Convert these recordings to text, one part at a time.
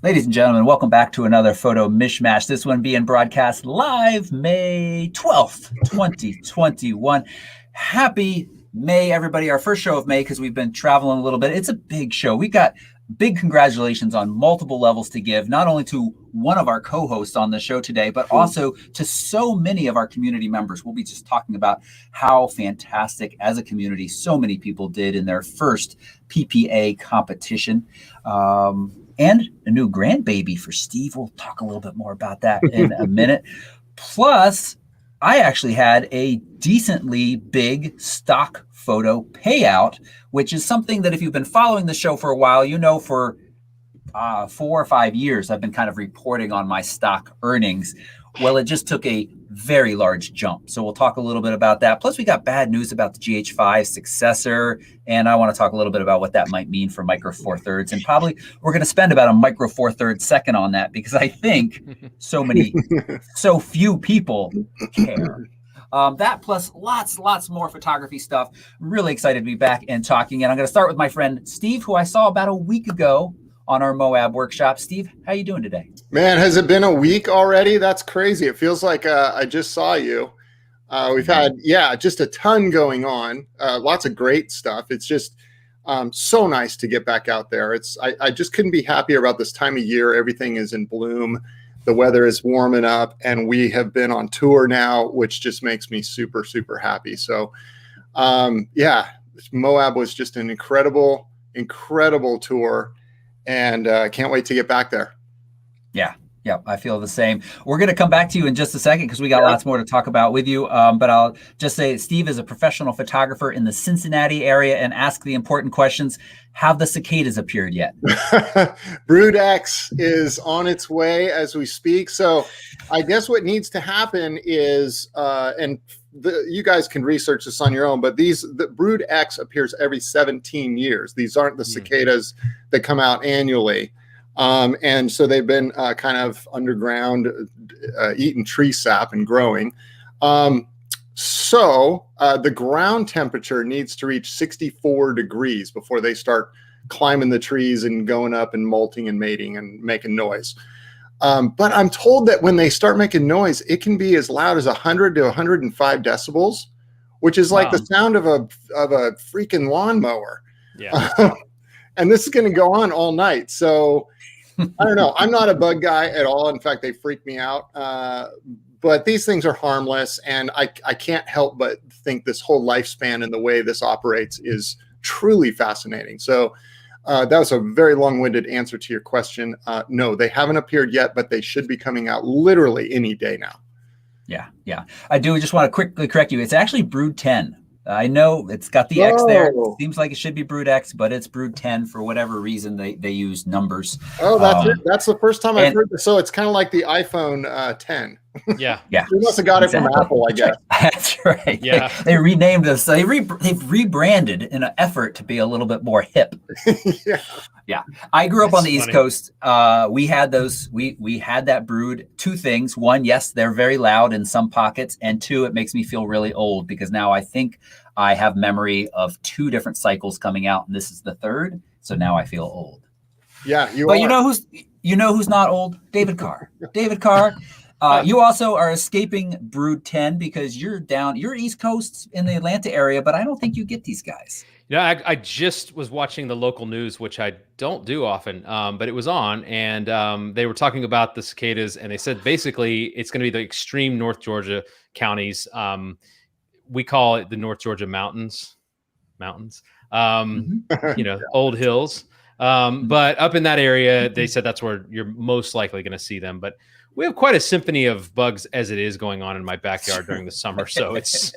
Ladies and gentlemen, welcome back to another photo mishmash. This one being broadcast live May 12th, 2021. Happy May, everybody. Our first show of May because we've been traveling a little bit. It's a big show. We got big congratulations on multiple levels to give, not only to one of our co-hosts on the show today, but also to so many of our community members. We'll be just talking about how fantastic as a community so many people did in their first PPA competition. And a new grandbaby for Steve. We'll talk a little bit more about that in a minute. Plus, I actually had a decently big stock photo payout, which is something that if you've been following the show for a while, you know for 4 or 5 years, I've been kind of reporting on my stock earnings. Well, it just took a very large jump. So we'll talk a little bit about that. Plus, we got bad news about the GH6 successor. And I want to talk a little bit about what that might mean for Micro Four Thirds. And probably we're going to spend about a Micro Four Thirds second on that because I think so few people care. That plus lots more photography stuff. I'm really excited to be back and talking. And I'm going to start with my friend Steve, who I saw about a week ago on our Moab workshop. Steve, how you doing today? Man, has it been a week already? That's crazy. It feels like I just saw you. We've had, just a ton going on. Lots of great stuff. It's just so nice to get back out there. I just couldn't be happier about this time of year. Everything is in bloom. The weather is warming up, and we have been on tour now, which just makes me super, super happy. So, Moab was just an incredible tour, and can't wait to get back there. Yeah, I feel the same. We're going to come back to you in just a second because we got lots more to talk about with you. But I'll just say Steve is a professional photographer in the Cincinnati area and ask the important questions. Have the cicadas appeared yet? Brood X is on its way as we speak. So I guess what needs to happen is, you guys can research this on your own, but the Brood X appears every 17 years. These aren't the cicadas that come out annually. And so they've been kind of underground, eating tree sap and growing. So the ground temperature needs to reach 64 degrees before they start climbing the trees and going up and molting and mating and making noise. But I'm told that when they start making noise, it can be as loud as 100 to 105 decibels, which is like the sound of a freaking lawnmower. Yeah. And this is going to go on all night. So I don't know. I'm not a bug guy at all. In fact, they freak me out. But these things are harmless. And I can't help but think this whole lifespan and the way this operates is truly fascinating. So that was a very long-winded answer to your question. No, they haven't appeared yet, but they should be coming out literally any day now. Yeah. I do just want to quickly correct you. It's actually Brood 10. I know it's got the X there. It seems like it should be Brood X, but it's Brood 10 for whatever reason they use numbers. Oh, that's it. That's the first time I've heard this. So it's kind of like the iPhone 10. Yeah. We must have got it from Apple, I guess. That's right. Yeah. They renamed us. They've rebranded in an effort to be a little bit more hip. Yeah. I grew up on the East Coast. We had those. We had that Brood. Two things. One, yes, they're very loud in some pockets, and two, it makes me feel really old because now I think I have memory of 2 different cycles coming out, and this is the third. So now I feel old. Yeah, But you know who's not old? David Carr. David Carr. You also are escaping Brood 10 because you're East Coast in the Atlanta area, but I don't think you get these guys. Yeah, I just was watching the local news, which I don't do often, but it was on, and they were talking about the cicadas, and they said basically it's going to be the extreme North Georgia counties. We call it the North Georgia mountains, old hills. But up in that area, they said that's where you're most likely going to see them. But we have quite a symphony of bugs as it is going on in my backyard during the summer. So it's,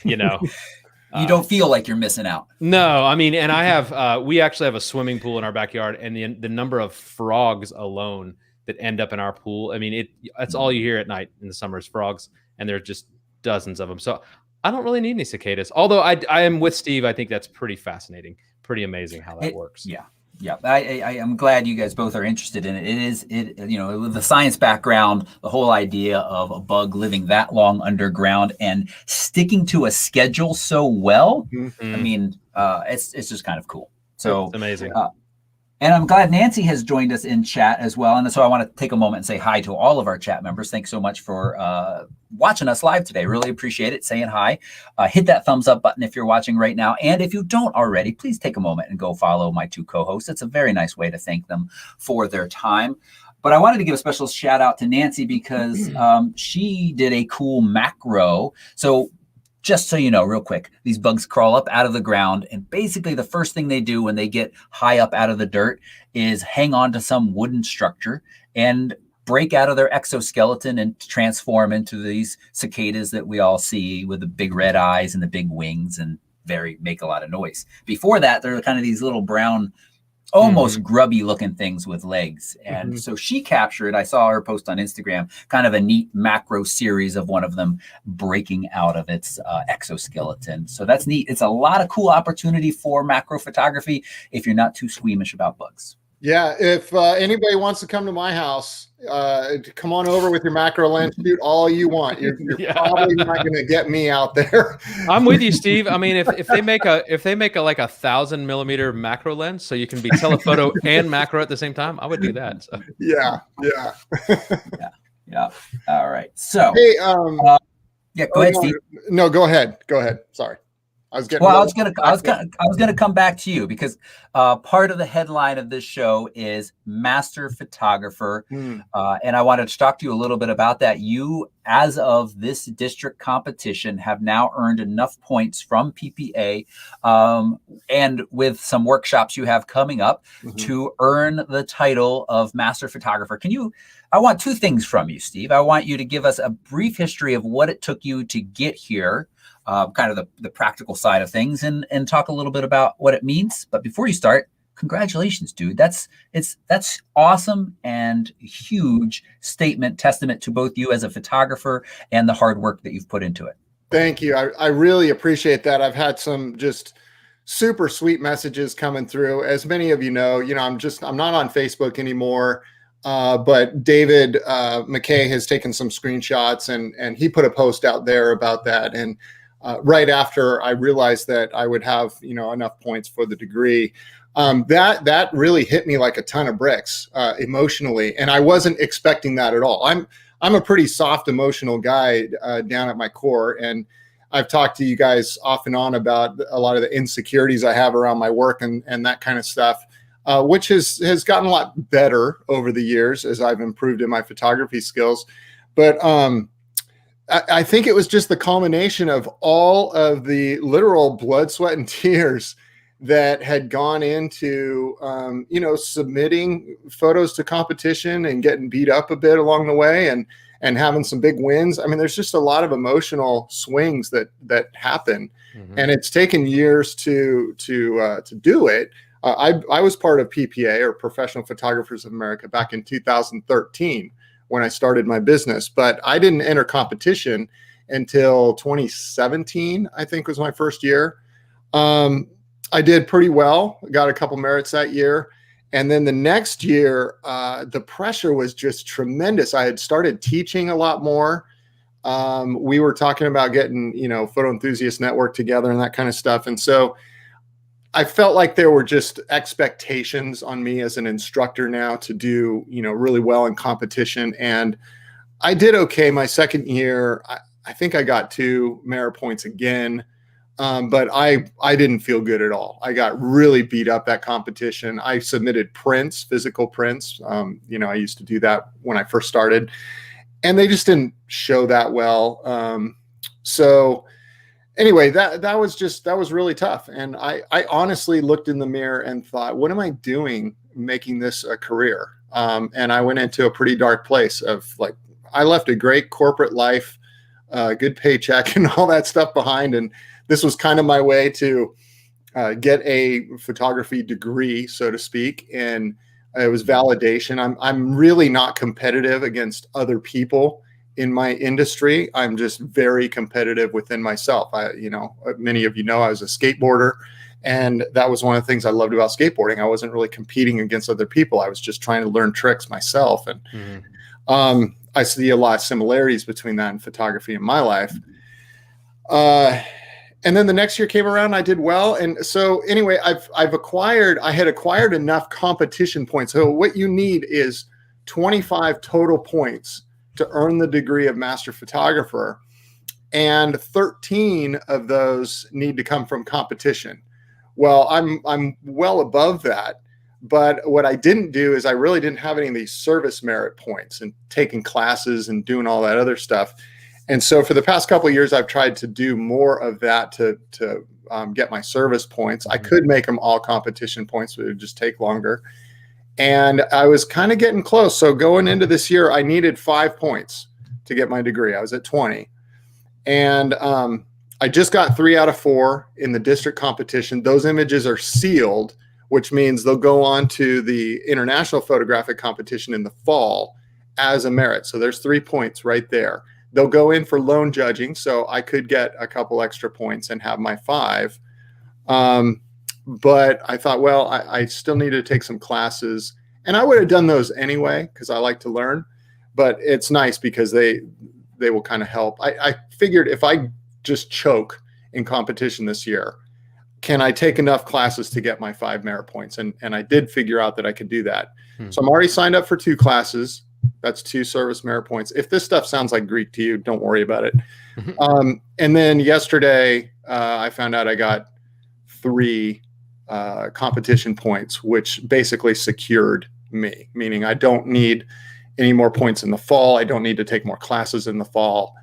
you don't feel like you're missing out. No, I mean, and I have, we actually have a swimming pool in our backyard, and the number of frogs alone that end up in our pool. I mean, that's all you hear at night in the summer is frogs, and there's just dozens of them. So I don't really need any cicadas. Although I am with Steve. I think that's pretty fascinating, pretty amazing how that works. Yeah. I'm glad you guys both are interested in it. With the science background, the whole idea of a bug living that long underground and sticking to a schedule so well. I mean, it's just kind of cool. So it's amazing. And I'm glad Nancy has joined us in chat as well. And so I want to take a moment and say hi to all of our chat members. Thanks so much for watching us live today. Really appreciate it. Saying hi. Hit that thumbs up button if you're watching right now. And if you don't already, please take a moment and go follow my two co-hosts. It's a very nice way to thank them for their time. But I wanted to give a special shout out to Nancy because she did a cool macro. So just so you know, real quick, these bugs crawl up out of the ground. And basically the first thing they do when they get high up out of the dirt is hang on to some wooden structure and break out of their exoskeleton and transform into these cicadas that we all see with the big red eyes and the big wings and make a lot of noise. Before that, they're kind of these little brown, almost grubby looking things with legs. And so she captured, I saw her post on Instagram, kind of a neat macro series of one of them breaking out of its exoskeleton. So that's neat. It's a lot of cool opportunity for macro photography if you're not too squeamish about bugs. Yeah, if anybody wants to come to my house, come on over with your macro lens, shoot all you want. You're probably not going to get me out there. I'm with you, Steve. I mean, if they make a like 1,000mm macro lens, so you can be telephoto and macro at the same time, I would do that. So. Yeah. All right. So, hey, yeah, go ahead, Steve. No, go ahead. Sorry. I was gonna come back to you because part of the headline of this show is Master Photographer, and I wanted to talk to you a little bit about that. You, as of this district competition, have now earned enough points from PPA, and with some workshops you have coming up to earn the title of Master Photographer. I want two things from you, Steve. I want you to give us a brief history of what it took you to get here. Kind of the practical side of things and talk a little bit about what it means. But before you start, congratulations, dude. That's awesome and huge testament to both you as a photographer and the hard work that you've put into it. Thank you. I really appreciate that. I've had some just super sweet messages coming through. As many of you know, I'm not on Facebook anymore. But David McKay has taken some screenshots and he put a post out there about that. And right after I realized that I would have, enough points for the degree, that really hit me like a ton of bricks emotionally. And I wasn't expecting that at all. I'm a pretty soft, emotional guy down at my core. And I've talked to you guys off and on about a lot of the insecurities I have around my work and that kind of stuff, which has gotten a lot better over the years as I've improved in my photography skills. But I think it was just the culmination of all of the literal blood, sweat, and tears that had gone into, submitting photos to competition and getting beat up a bit along the way and having some big wins. I mean, there's just a lot of emotional swings that happen, and it's taken years to do it. I was part of PPA, or Professional Photographers of America, back in 2013. When I started my business, but I didn't enter competition until 2017, I think was my first year. I did pretty well, got a couple merits that year. And then the next year, the pressure was just tremendous. I had started teaching a lot more. We were talking about getting, Photo Enthusiast Network together and that kind of stuff. And so I felt like there were just expectations on me as an instructor now to do, really well in competition. And I did okay my second year. I think I got 2 merit points again, but I didn't feel good at all. I got really beat up that competition. I submitted prints, physical prints. I used to do that when I first started, and they just didn't show that well. So anyway, that was really tough. And I honestly looked in the mirror and thought, what am I doing making this a career? And I went into a pretty dark place of like, I left a great corporate life, good paycheck and all that stuff behind. And this was kind of my way to get a photography degree, so to speak. And it was validation. I'm really not competitive against other people in my industry. I'm just very competitive within myself. Many of you know I was a skateboarder, and that was one of the things I loved about skateboarding. I wasn't really competing against other people. I was just trying to learn tricks myself. And I see a lot of similarities between that and photography in my life. And then the next year came around, I did well. And so anyway, I had acquired enough competition points. So what you need is 25 total points to earn the degree of master photographer. And 13 of those need to come from competition. Well, I'm well above that. But what I didn't do is I really didn't have any of these service merit points and taking classes and doing all that other stuff. And so for the past couple of years, I've tried to do more of that to get my service points. I could make them all competition points, but it would just take longer. And I was kind of getting close. So going into this year, I needed 5 points to get my degree. I was at 20. And I just got 3 out of 4 in the district competition. Those images are sealed, which means they'll go on to the international photographic competition in the fall as a merit. So there's 3 points right there. They'll go in for lone judging, so I could get a couple extra points and have my 5. But I thought, well, I still need to take some classes. And I would have done those anyway because I like to learn. But it's nice because they will kind of help. I figured if I just choke in competition this year, can I take enough classes to get my 5 merit points? And I did figure out that I could do that. So I'm already signed up for 2 classes. That's 2 service merit points. If this stuff sounds like Greek to you, don't worry about it. And then yesterday, I found out I got 3 competition points, which basically secured me, meaning I don't need any more points in the fall. I don't need to take more classes in the fall.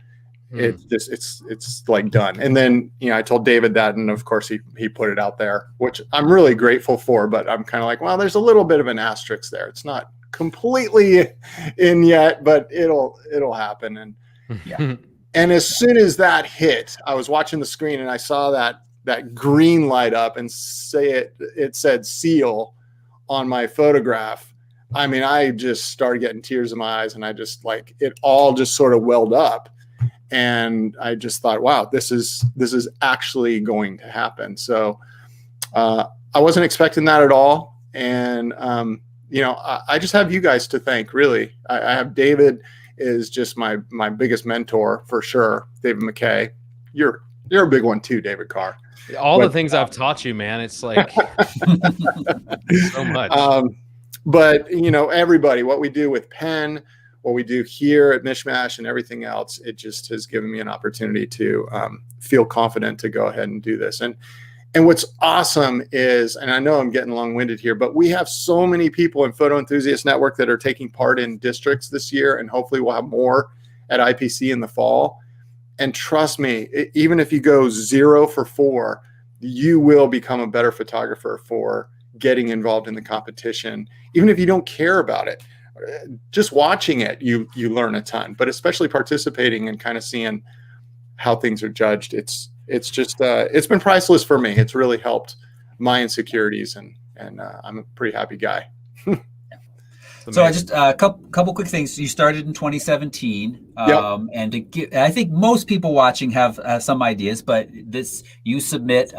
It's just, it's like done. And then, I told David that, and of course he put it out there, which I'm really grateful for, but I'm kind of like, well, there's a little bit of an asterisk there. It's not completely in yet, but it'll happen. And yeah. And as soon as that hit, I was watching the screen and I saw that green light up and it said seal on my photograph. I mean, I just started getting tears in my eyes, and I just it all just sort of welled up. And I just thought, wow, this is actually going to happen. So I wasn't expecting that at all. And I just have you guys to thank, really. I have David is just my biggest mentor for sure. David McKay. You're a big one too, David Carr. All the things I've taught you, man. It's like so much. But everybody, what we do with Penn, what we do here at Mish Mash and everything else, it just has given me an opportunity to feel confident to go ahead and do this. And what's awesome is, and I know I'm getting long-winded here, but we have so many people in Photo Enthusiast Network that are taking part in districts this year, and hopefully we'll have more at IPC in the fall. And trust me, even if you go 0 for 4, you will become a better photographer for getting involved in the competition. Even if you don't care about it, just watching it, you learn a ton. But especially participating and kind of seeing how things are judged, it's just it's been priceless for me. It's really helped my insecurities, and I'm a pretty happy guy. So I just a couple quick things. You started in 2017, Yep. And I think most people watching have some ideas, but you submit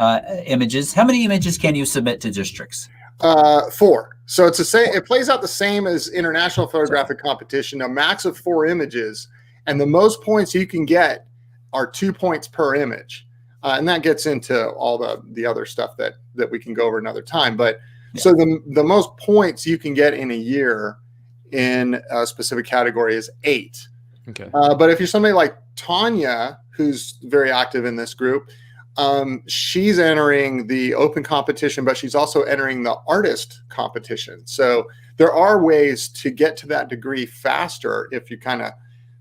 images. How many images can you submit to districts? 4. So it's the same. It plays out the same as international photographic competition. A max of 4 images, and the most points you can get are 2 points per image, and that gets into all the other stuff that we can go over another time. But yeah. So the most points you can get in a year in a specific category is 8. Okay. But if you're somebody like Tanya, who's very active in this group, she's entering the open competition, but she's also entering the artist competition. So there are ways to get to that degree faster if you kind of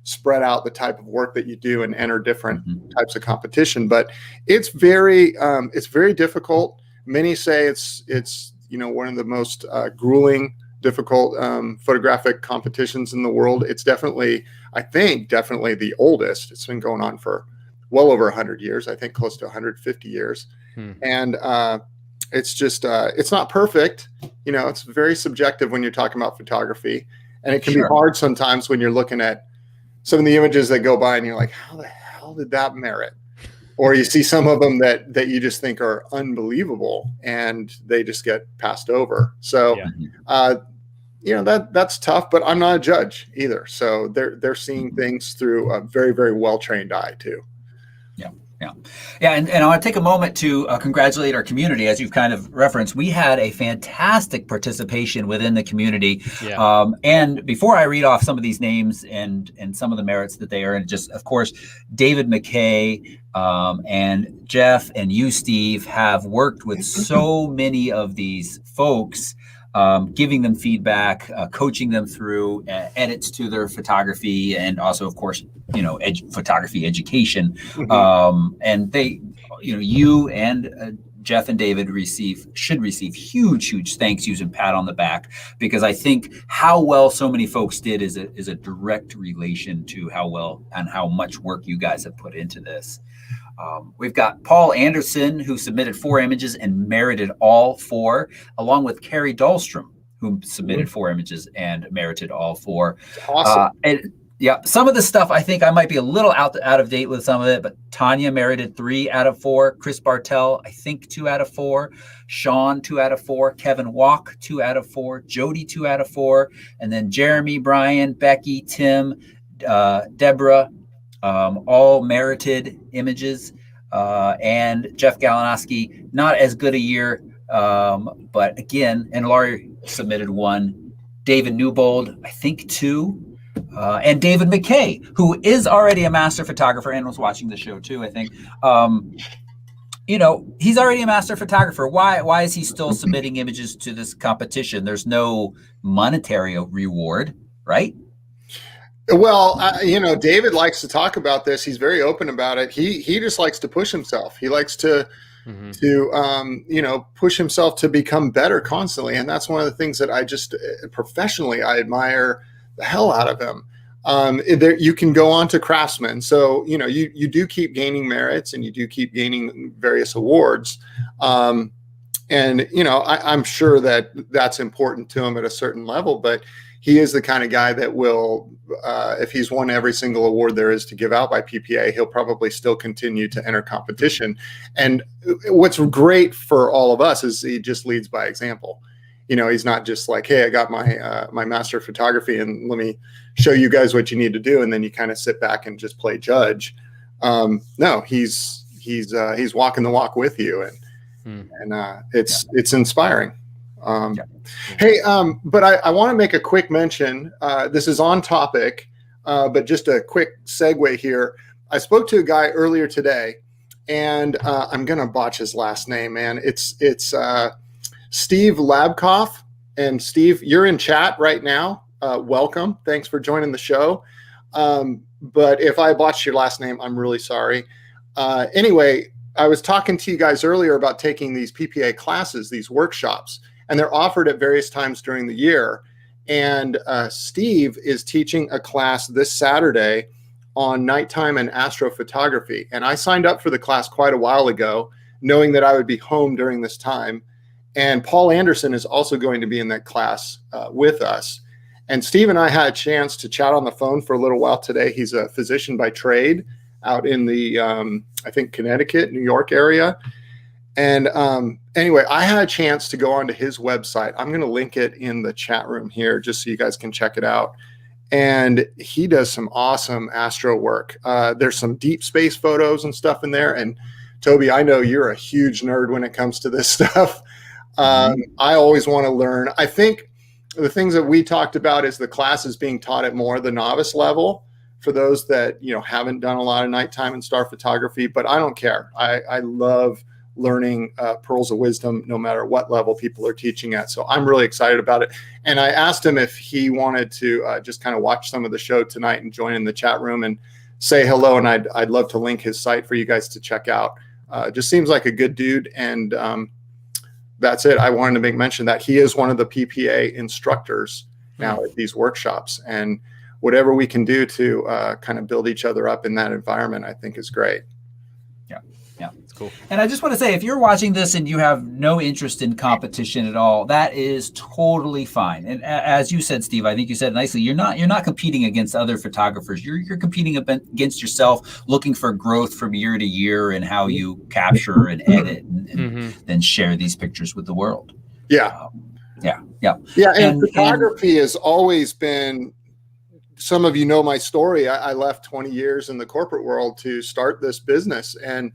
spread out the type of work that you do and enter different types of competition. But it's very difficult. Many say it's one of the most grueling, difficult photographic competitions in the world. It's definitely the oldest. It's been going on for well over 100 years, I think close to 150 years. And it's just, it's not perfect. It's very subjective when you're talking about photography. And it can be hard sometimes when you're looking at some of the images that go by and you're like, how the hell did that merit? Or you see some of them that you just think are unbelievable and they just get passed over. So, that's tough, but I'm not a judge either. So they're seeing things through a very, very well-trained eye too. Yeah. Yeah, and I want to take a moment to congratulate our community. As you've kind of referenced, we had a fantastic participation within the community. Yeah. And before I read off some of these names and some of the merits that they earned, just of course, David McKay and Jeff and you, Steve, have worked with so many of these folks, giving them feedback, coaching them through edits to their photography, and also, of course, photography education. And they, you and Jeff and David should receive huge thanks yous and pat on the back, because I think how well so many folks did is a direct relation to how well and how much work you guys have put into this. We've got Paul Anderson, who submitted 4 images and merited all 4, along with Carrie Dahlstrom, who submitted 4 images and merited all 4. Awesome. Yeah, some of the stuff I think I might be a little out of date with some of it, but Tanya merited 3 out of 4. Chris Bartell, I think 2 out of 4. Sean, 2 out of 4. Kevin Walk, 2 out of 4. Jody, 2 out of 4. And then Jeremy, Brian, Becky, Tim, Deborah, all merited images. And Jeff Galanowski, not as good a year, but again, and Laurie submitted 1. David Newbold, I think 2. And David McKay, who is already a master photographer and was watching the show too, I think. He's already a master photographer. Why is he still submitting images to this competition? There's no monetary reward, right? Well, David likes to talk about this. He's very open about it. He just likes to push himself. He likes to push himself to become better constantly. And that's one of the things that I just professionally, I admire the hell out of him. You can go on to Craftsman. So, you do keep gaining merits and you do keep gaining various awards. I'm sure that that's important to him at a certain level, but he is the kind of guy that will, if he's won every single award there is to give out by PPA, he'll probably still continue to enter competition. And what's great for all of us is he just leads by example. He's not just like, hey, I got my master of photography and let me show you guys what you need to do. And then you kind of sit back and just play judge. No, he's walking the walk with you. And it's inspiring. Hey, but I want to make a quick mention. This is on topic, but just a quick segue here. I spoke to a guy earlier today, and I'm going to botch his last name, man. It's Steve Labkoff. And Steve, you're in chat right now. Welcome. Thanks for joining the show. But if I botched your last name, I'm really sorry. Anyway, I was talking to you guys earlier about taking these PPA classes, these workshops, and they're offered at various times during the year. And Steve is teaching a class this Saturday on nighttime and astrophotography. And I signed up for the class quite a while ago, knowing that I would be home during this time. And Paul Anderson is also going to be in that class with us. And Steve and I had a chance to chat on the phone for a little while today. He's a physician by trade out in the, I think, Connecticut, New York area. And anyway, I had a chance to go onto his website. I'm going to link it in the chat room here just so you guys can check it out. And he does some awesome astro work. There's some deep space photos and stuff in there. And Toby, I know you're a huge nerd when it comes to this stuff. I always want to learn. I think the things that we talked about is the class is being taught at more the novice level for those that, haven't done a lot of nighttime and star photography, but I don't care. I love learning pearls of wisdom, no matter what level people are teaching at. So I'm really excited about it. And I asked him if he wanted to just kind of watch some of the show tonight and join in the chat room and say hello. And I'd love to link his site for you guys to check out. Just seems like a good dude. And that's it. I wanted to make mention that he is one of the PPA instructors now at these workshops, and whatever we can do to kind of build each other up in that environment, I think is great. Yeah, it's cool. And I just want to say, if you're watching this and you have no interest in competition at all, that is totally fine. And as you said, Steve, I think you said nicely, you're not competing against other photographers. You're competing against yourself, looking for growth from year to year and how you capture and edit and then share these pictures with the world. Yeah. Yeah. And photography has always been some of you know my story. I left 20 years in the corporate world to start this business, and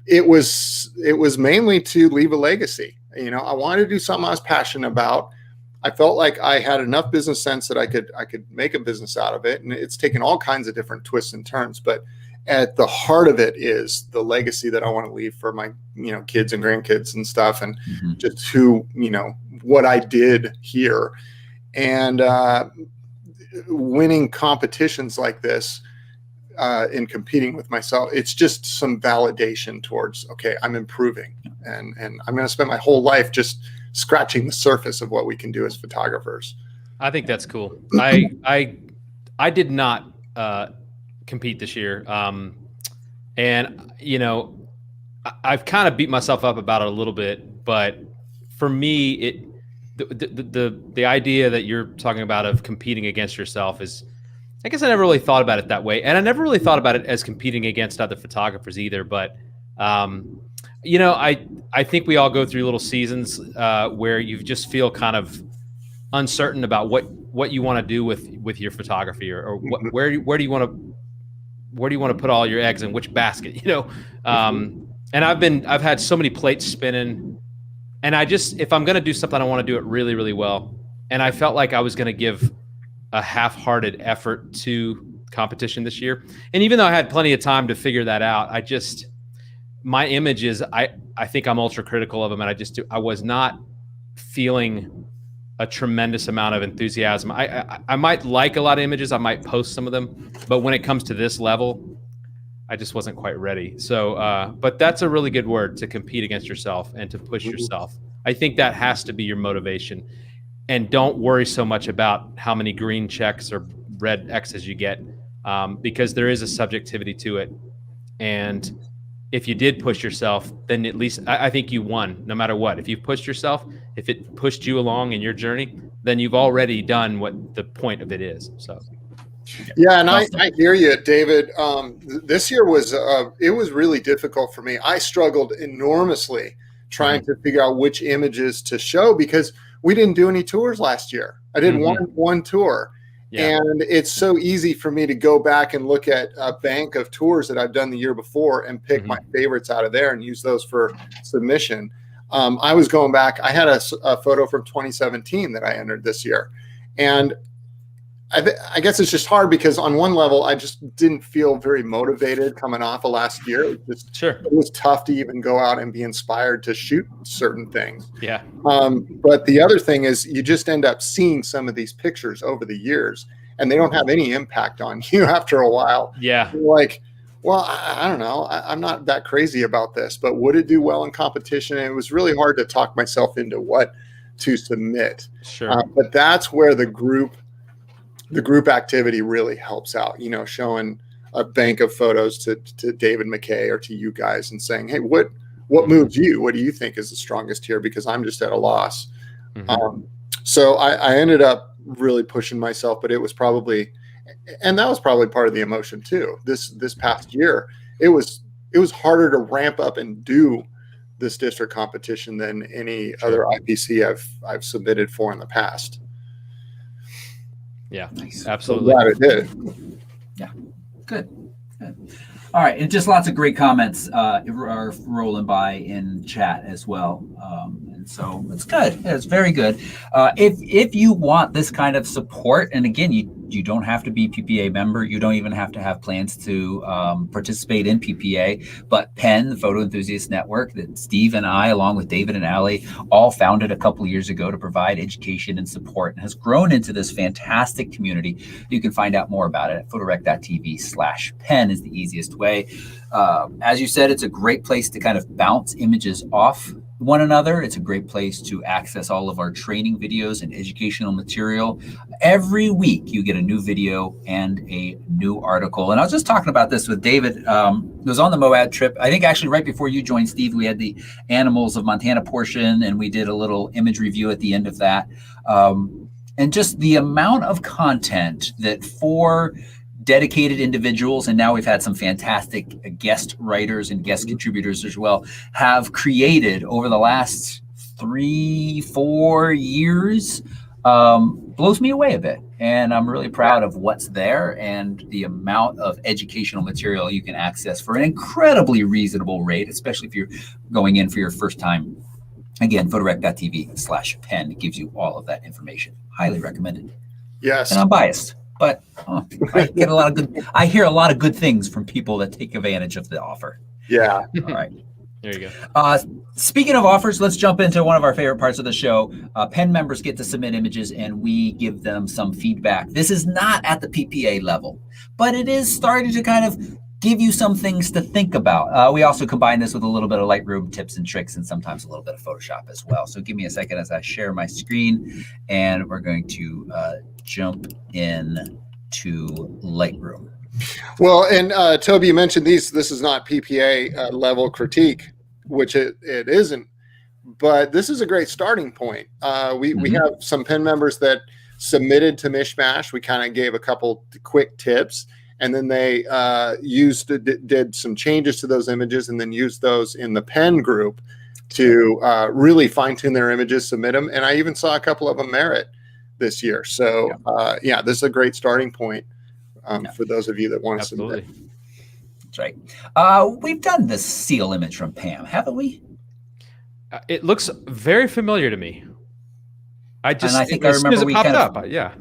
it was mainly to leave a legacy. You know, I wanted to do something I was passionate about. I felt like I had enough business sense that I could make a business out of it, and it's taken all kinds of different twists and turns. But at the heart of it is the legacy that I want to leave for my, you know, kids and grandkids and stuff, and just who, you know, what I did here, and winning competitions like this in competing with myself, it's just some validation towards, okay, I'm improving, and I'm going to spend my whole life just scratching the surface of what we can do as photographers. I think that's cool. I did not compete this year, and you know, I've kind of beat myself up about it a little bit, but for me, the idea that you're talking about of competing against yourself is, I guess I never really thought about it that way. And I never really thought about it as competing against other photographers either. But, you know, I think we all go through little seasons where you just feel kind of uncertain about what you want to do with your photography, or where do you want to put all your eggs in which basket, you know? And I've had so many plates spinning, and if I'm going to do something, I want to do it really, really well. And I felt like I was going to give a half-hearted effort to competition this year. And even though I had plenty of time to figure that out, my image is, I think I'm ultra critical of them. And I was not feeling a tremendous amount of enthusiasm. I might like a lot of images. I might post some of them, but when it comes to this level, I just wasn't quite ready. So, but that's a really good word, to compete against yourself and to push yourself. I think that has to be your motivation. And don't worry so much about how many green checks or red X's you get, because there is a subjectivity to it. And if you did push yourself, then at least I think you won no matter what. If you pushed yourself, if it pushed you along in your journey, then you've already done what the point of it is. So. Yeah, and I hear you, David. This year was really difficult for me. I struggled enormously trying to figure out which images to show, because we didn't do any tours last year. I did one tour, and it's so easy for me to go back and look at a bank of tours that I've done the year before and pick my favorites out of there and use those for submission. I was going back. I had a photo from 2017 that I entered this year, and I guess it's just hard because on one level, I just didn't feel very motivated coming off of last year. It was tough to even go out and be inspired to shoot certain things. Yeah. But the other thing is, you just end up seeing some of these pictures over the years, and they don't have any impact on you after a while. Yeah. You're like, well, I don't know. I'm not that crazy about this, but would it do well in competition? And it was really hard to talk myself into what to submit. Sure. But that's where the group activity really helps out, you know, showing a bank of photos to David McKay or to you guys and saying, hey, what moves you? What do you think is the strongest here? Because I'm just at a loss. So I ended up really pushing myself, but it was probably, and that was probably part of the emotion too. This past year, it was harder to ramp up and do this district competition than any other IPC I've submitted for in the past. Yeah, nice. Absolutely. So glad it did. Yeah, good. All right, and just lots of great comments are rolling by in chat as well, and so it's good. Yeah, it's very good. If you want this kind of support, and again, you don't have to be PPA member, you don't even have to have plans to participate in PPA, but PEN, the Photo Enthusiast Network, that Steve and I, along with David and Allie, all founded a couple years ago to provide education and support, and has grown into this fantastic community. You can find out more about it at photorec.tv/PEN is the easiest way. As you said, it's a great place to kind of bounce images off one another. It's a great place to access all of our training videos and educational material. Every week you get a new video and a new article. And I was just talking about this with David. It was on the Moab trip. I think actually right before you joined, Steve, we had the Animals of Montana portion, and we did a little image review at the end of that. And just the amount of content that for dedicated individuals, and now we've had some fantastic guest writers and guest contributors as well, have created over the last 3-4 years. blows me away a bit. And I'm really proud of what's there and the amount of educational material you can access for an incredibly reasonable rate, especially if you're going in for your first time. Again, photorec.tv/pen gives you all of that information. Highly recommended. Yes. And I'm biased, but I hear a lot of good things from people that take advantage of the offer. Yeah. All right. There you go. Speaking of offers, let's jump into one of our favorite parts of the show. Pen members get to submit images and we give them some feedback. This is not at the PPA level, but it is starting to kind of give you some things to think about. We also combine this with a little bit of Lightroom tips and tricks and sometimes a little bit of Photoshop as well. So give me a second as I share my screen and we're going to jump in to Lightroom. Well, and Toby, you mentioned this is not PPA level critique, which it isn't, but this is a great starting point. We have some pen members that submitted to Mish Mash. We kind of gave a couple quick tips, and then they did some changes to those images and then used those in the pen group to really fine tune their images, submit them. And I even saw a couple of them merit this year. So yeah, this is a great starting point. For those of you that want to submit. That's right. We've done this seal image from Pam, haven't we? It looks very familiar to me. I think I remember we popped up. Yeah.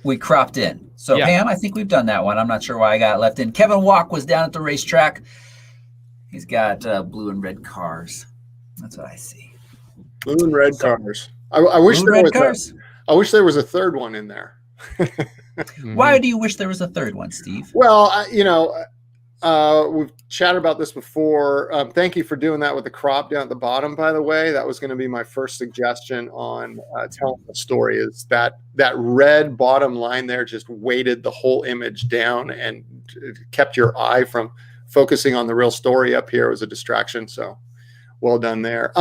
We cropped in. So Pam, I think we've done that one. I'm not sure why I got it left in. Kevin Walk was down at the racetrack. He's got blue and red cars. That's what I see. Blue and red cars. I wish there was a third one in there. Why do you wish there was a third one, Steve? Well, we've chatted about this before. Thank you for doing that with the crop down at the bottom, by the way. That was going to be my first suggestion on telling the story, is that red bottom line there just weighted the whole image down and kept your eye from focusing on the real story up here. It was a distraction. So well done there.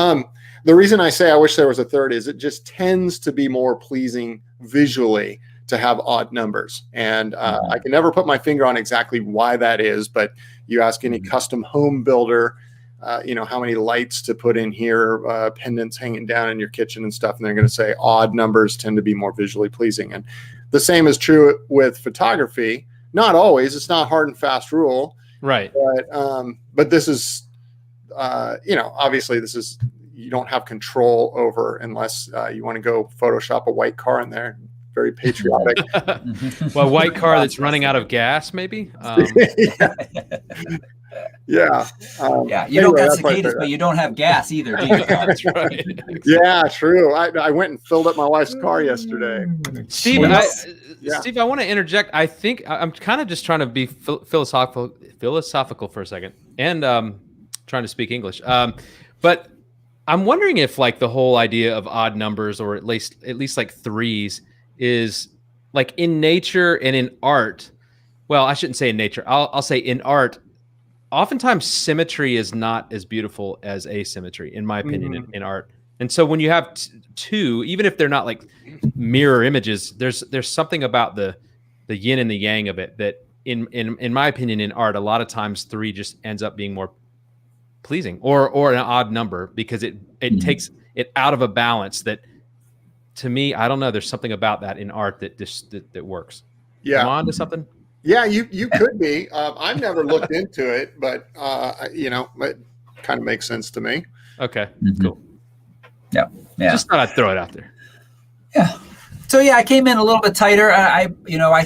The reason I say I wish there was a third is it just tends to be more pleasing visually to have odd numbers. And I can never put my finger on exactly why that is, but you ask any custom home builder, how many lights to put in here, pendants hanging down in your kitchen and stuff, and they're going to say odd numbers tend to be more visually pleasing. And the same is true with photography. Not always. It's not a hard and fast rule. Right. But this is, obviously this is, you don't have control over unless you want to go Photoshop a white car in there. Very patriotic. Well, a white car that's running out of gas, maybe. Yeah. You don't got cicadas, but you don't have gas either, do you? That's right. Yeah, true. I went and filled up my wife's car yesterday. Steve, Steve, I want to interject. I think I'm kind of just trying to be philosophical for a second, and trying to speak English. But I'm wondering if the whole idea of odd numbers, or at least like threes, is like in nature and in art. Well, I shouldn't say in nature. I'll say in art. Oftentimes, symmetry is not as beautiful as asymmetry, in my opinion, in art. And so when you have two, even if they're not like mirror images, there's something about the yin and the yang of it that, in my opinion, in art, a lot of times three just ends up being more pleasing, or an odd number, because it takes it out of a balance that, to me, I don't know. There's something about that in art that that works. Yeah. Am I on to something? Yeah, you could be. I've never looked into it, but it kind of makes sense to me. Okay, cool. Yeah. Just thought I'd throw it out there. Yeah. So I came in a little bit tighter. I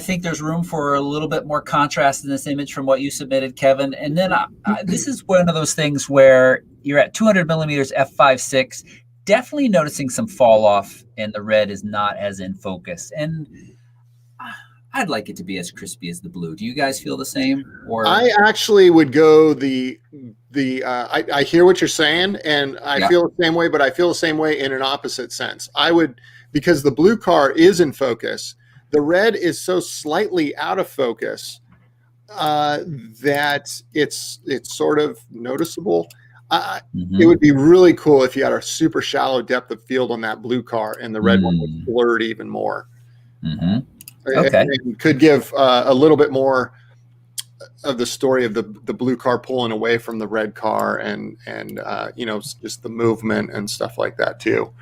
think there's room for a little bit more contrast in this image from what you submitted, Kevin. And then this is one of those things where you're at 200 millimeters f/5.6. Definitely noticing some fall off, and the red is not as in focus. And I'd like it to be as crispy as the blue. Do you guys feel the same? Or I actually would go I hear what you're saying, and I feel the same way, but I feel the same way in an opposite sense. I would, because the blue car is in focus, the red is so slightly out of focus that it's sort of noticeable. It would be really cool if you had a super shallow depth of field on that blue car and the red one was blurred even more. Okay. And could give a little bit more of the story of the blue car pulling away from the red car and just the movement and stuff like that too.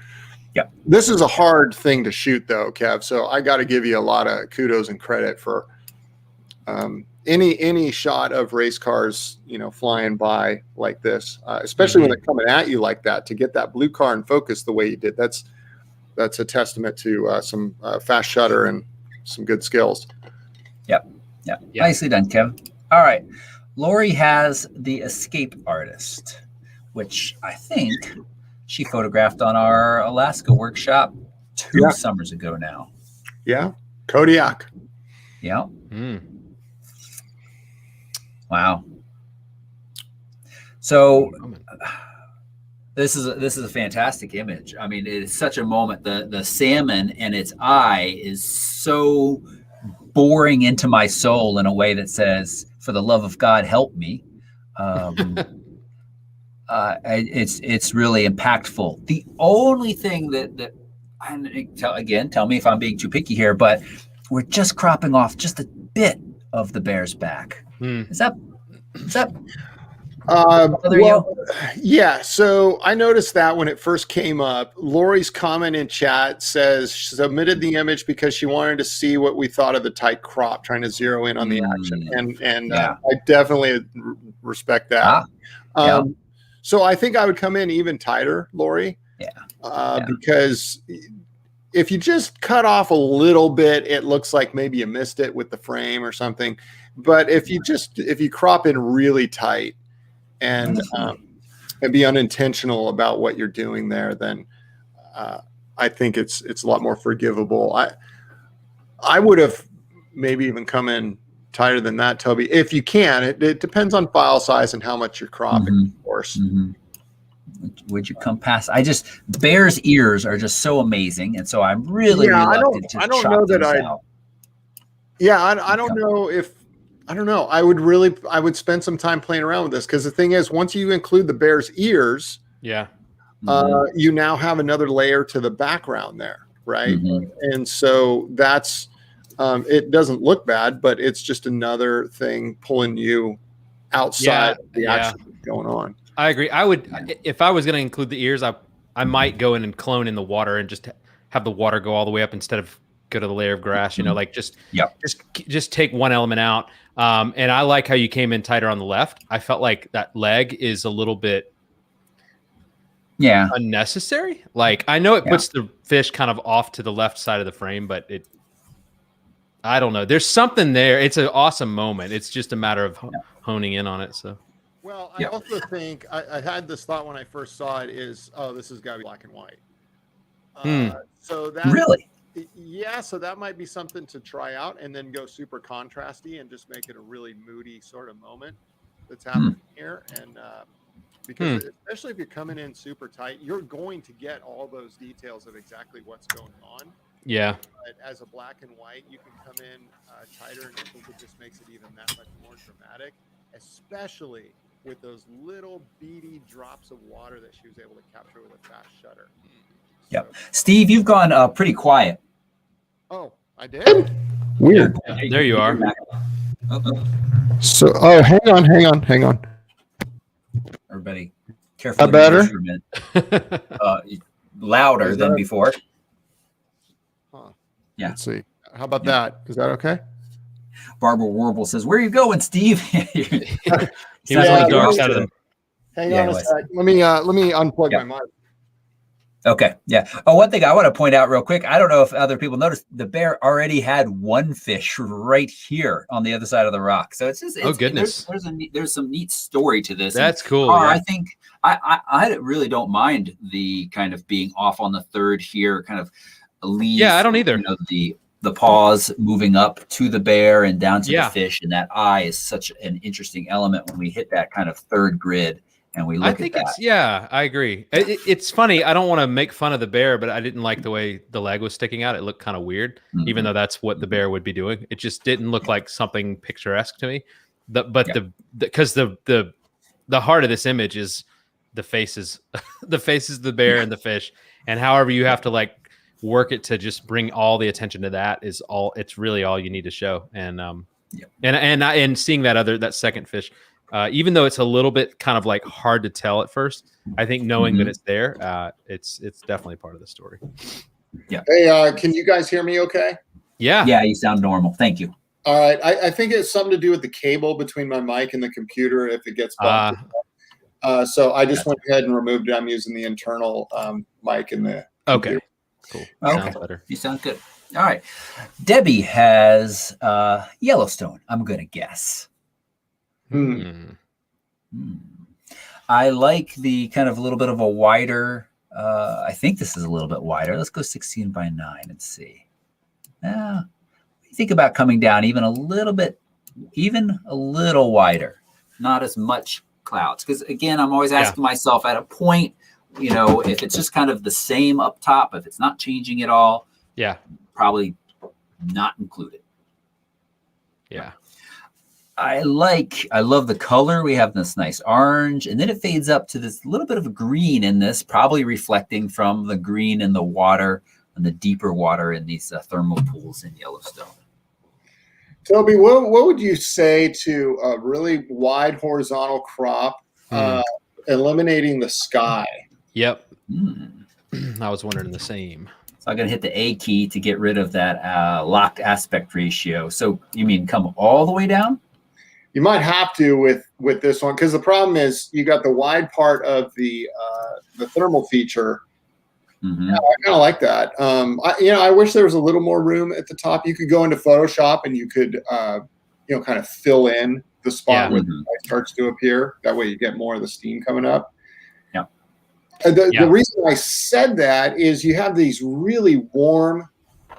Yep. This is a hard thing to shoot, though, Kev. So I got to give you a lot of kudos and credit for any shot of race cars, flying by like this, especially when they're coming at you like that. To get that blue car in focus the way you did, that's a testament to some fast shutter and some good skills. Yep. Nicely done, Kevin. All right. Lori has the Escape Artist, which I think she photographed on our Alaska workshop 2 summers ago now. Yeah. Kodiak. Yeah. Wow. So this is a fantastic image. I mean, it is such a moment. The salmon and its eye is so boring into my soul in a way that says, "For the love of God, help me." It's really impactful. The only thing that tell me if I'm being too picky here, but we're just cropping off just a bit of the bear's back. Is that yeah. So I noticed that when it first came up, Lori's comment in chat says she submitted the image because she wanted to see what we thought of the tight crop, trying to zero in on the action. And I definitely respect that. So I think I would come in even tighter, Lori. Because if you just cut off a little bit, it looks like maybe you missed it with the frame or something. But if you crop in really tight and be unintentional about what you're doing there, then I think it's a lot more forgivable. I would have maybe even come in tighter than that, Toby, if you can. It depends on file size and how much you're cropping, of course. Would you come past? Bear's ears are just so amazing, and so I'm really reluctant to chop those out. I don't know if I would spend some time playing around with this, because the thing is, once you include the bear's ears, you now have another layer to the background there, right? And so that's it doesn't look bad, but it's just another thing pulling you outside the action going on. I agree. I would, if I was going to include the ears, I might go in and clone in the water and just have the water go all the way up instead of go to the layer of grass. Like just take one element out. And I like how you came in tighter on the left. I felt like that leg is a little bit unnecessary. Like, I know it puts the fish kind of off to the left side of the frame, but I don't know. There's something there. It's an awesome moment. It's just a matter of honing in on it. So. Well, I also think I had this thought when I first saw it is, this has got to be black and white. So that really, so that might be something to try out, and then go super contrasty and just make it a really moody sort of moment that's happening here. And because especially if you're coming in super tight, you're going to get all those details of exactly what's going on. Yeah. But as a black and white, you can come in tighter, and I think it just makes it even that much more dramatic, especially with those little beady drops of water that she was able to capture with a fast shutter. Steve, you've gone pretty quiet. Oh, I did? Weird. There you are. So, hang on. Everybody, careful. Better? Louder than before. Yeah. Let's see. How about that? Is that okay? Barbara Warble says, "Where are you going, Steve?" He was on the dark side of them. Hang on a sec. Let me unplug my mic. Okay. Yeah. Oh, one thing I want to point out real quick. I don't know if other people noticed, the bear already had one fish right here on the other side of the rock. So it's just, goodness. There's some neat story to this. That's cool. I think I really don't mind the kind of being off on the third here, kind of leave. Yeah, I don't either. The paws moving up to the bear and down to the fish, and that eye is such an interesting element when we hit that kind of third grid and we look at that. I agree. It's funny. I don't want to make fun of the bear, but I didn't like the way the leg was sticking out. It looked kind of weird, even though that's what the bear would be doing. It just didn't look like something picturesque to me. Because the heart of this image is the faces, the bear and the fish, and however you have to work it to just bring all the attention to that is all. It's really all you need to show. And and seeing that second fish Even though it's a little bit kind of like hard to tell at first, I think knowing that it's there, it's definitely part of the story. Yeah. Hey, can you guys hear me okay? Yeah. Yeah, you sound normal. Thank you. All right. I think it's something to do with the cable between my mic and the computer if it gets bumped. So I just went ahead and removed it. I'm using the internal mic in the computer. Okay. Cool. Okay. Sounds better. You sound good. All right. Debbie has Yellowstone, I'm going to guess. I like the kind of a little bit of a wider, I think this is a little bit wider. Let's go 16 by 9 and see. What do you think about coming down even a little bit, even a little wider? Not as much clouds. Because again, I'm always asking myself at a point, you know, if it's just kind of the same up top, if it's not changing at all, probably not included. Yeah. I love the color. We have this nice orange, and then it fades up to this little bit of a green in this, probably reflecting from the green in the water and the deeper water in these thermal pools in Yellowstone. Toby, what would you say to a really wide horizontal crop, eliminating the sky? Yep. I was wondering the same. So I'm going to hit the A key to get rid of that locked aspect ratio. So you mean come all the way down? You might have to with this one, because the problem is you got the wide part of the thermal feature. Yeah, I kind of like that. I wish there was a little more room at the top. You could go into Photoshop and you could, kind of fill in the spot where the light starts to appear. That way you get more of the steam coming up. Yeah. The reason I said that is you have these really warm,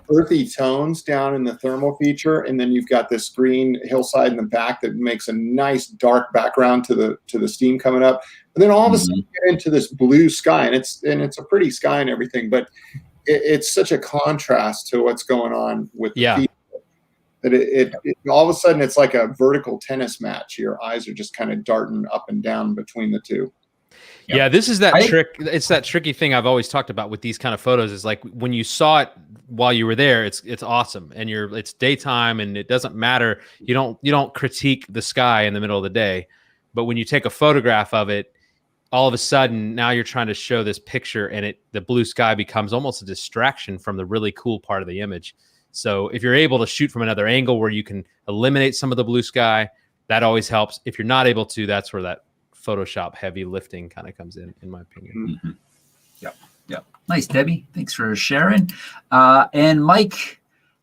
earthy tones down in the thermal feature, and then you've got this green hillside in the back that makes a nice dark background to the steam coming up. And then all of a sudden you get into this blue sky, and it's a pretty sky and everything, but it's such a contrast to what's going on with the feed that it all of a sudden it's like a vertical tennis match. Your eyes are just kind of darting up and down between the two. Yeah, this is that trick. It's that tricky thing I've always talked about with these kind of photos is like when you saw it while you were there, it's awesome, and it's daytime, and it doesn't matter. You don't critique the sky in the middle of the day, but when you take a photograph of it, all of a sudden now you're trying to show this picture, and the blue sky becomes almost a distraction from the really cool part of the image. So if you're able to shoot from another angle where you can eliminate some of the blue sky, that always helps. If you're not able to, that's where that Photoshop heavy lifting kind of comes in my opinion. Yep. Nice, Debbie. Thanks for sharing. And Mike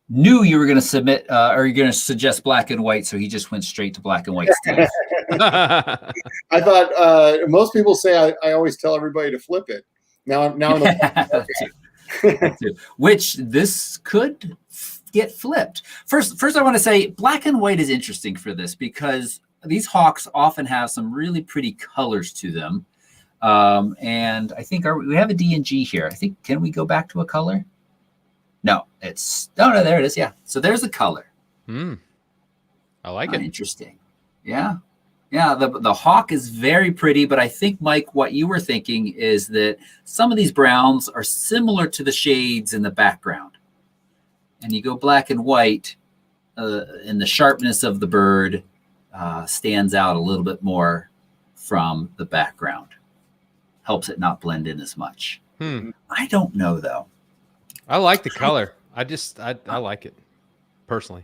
knew you were going to submit, or you're going to suggest black and white, so he just went straight to black and white. Steve. I thought most people say I always tell everybody to flip it. Now which this could get flipped. First, I want to say black and white is interesting for this because these hawks often have some really pretty colors to them. And I think we have a D&G here. I think, can we go back to a color? No, no, there it is. Yeah. So there's the color. I like it. Interesting. Yeah. Yeah. The hawk is very pretty, but I think, Mike, what you were thinking is that some of these browns are similar to the shades in the background. And you go black and white, and the sharpness of the bird stands out a little bit more from the background. Helps it not blend in as much. I don't know though. I like the color. I like it personally.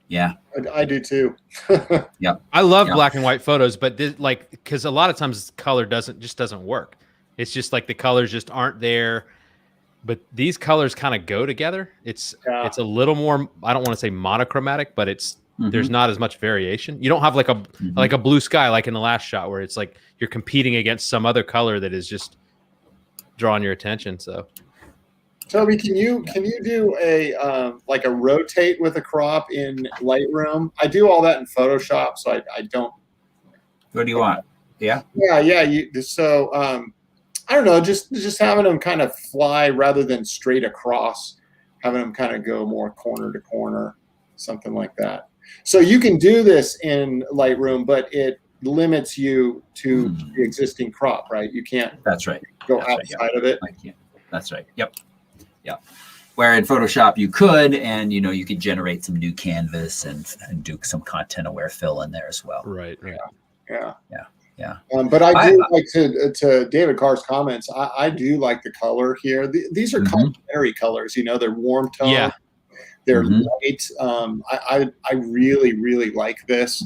Yeah, I do too. Yep. I love black and white photos, but because a lot of times color doesn't work. It's just like the colors just aren't there. But these colors kind of go together. It's a little more, I don't want to say monochromatic, but there's not as much variation. You don't have like a blue sky like in the last shot where it's like you're competing against some other color that is just drawing your attention. So Toby, can you do a like a rotate with a crop in Lightroom? I do all that in Photoshop, so I don't. What do you want? Yeah. So I don't know, just having them kind of fly rather than straight across, having them kind of go more corner to corner, something like that. So you can do this in Lightroom, but it limits you to the existing crop, right? You can't. That's right. Go outside of it. I can't. That's right. Yep. Where in Photoshop you could, and you could generate some new canvas and do some content aware fill in there as well. Right. Yeah. But I do like to David Carr's comments. I do like the color here. These are complementary colors. They're warm tone. Yeah. They're light. I really, really like this.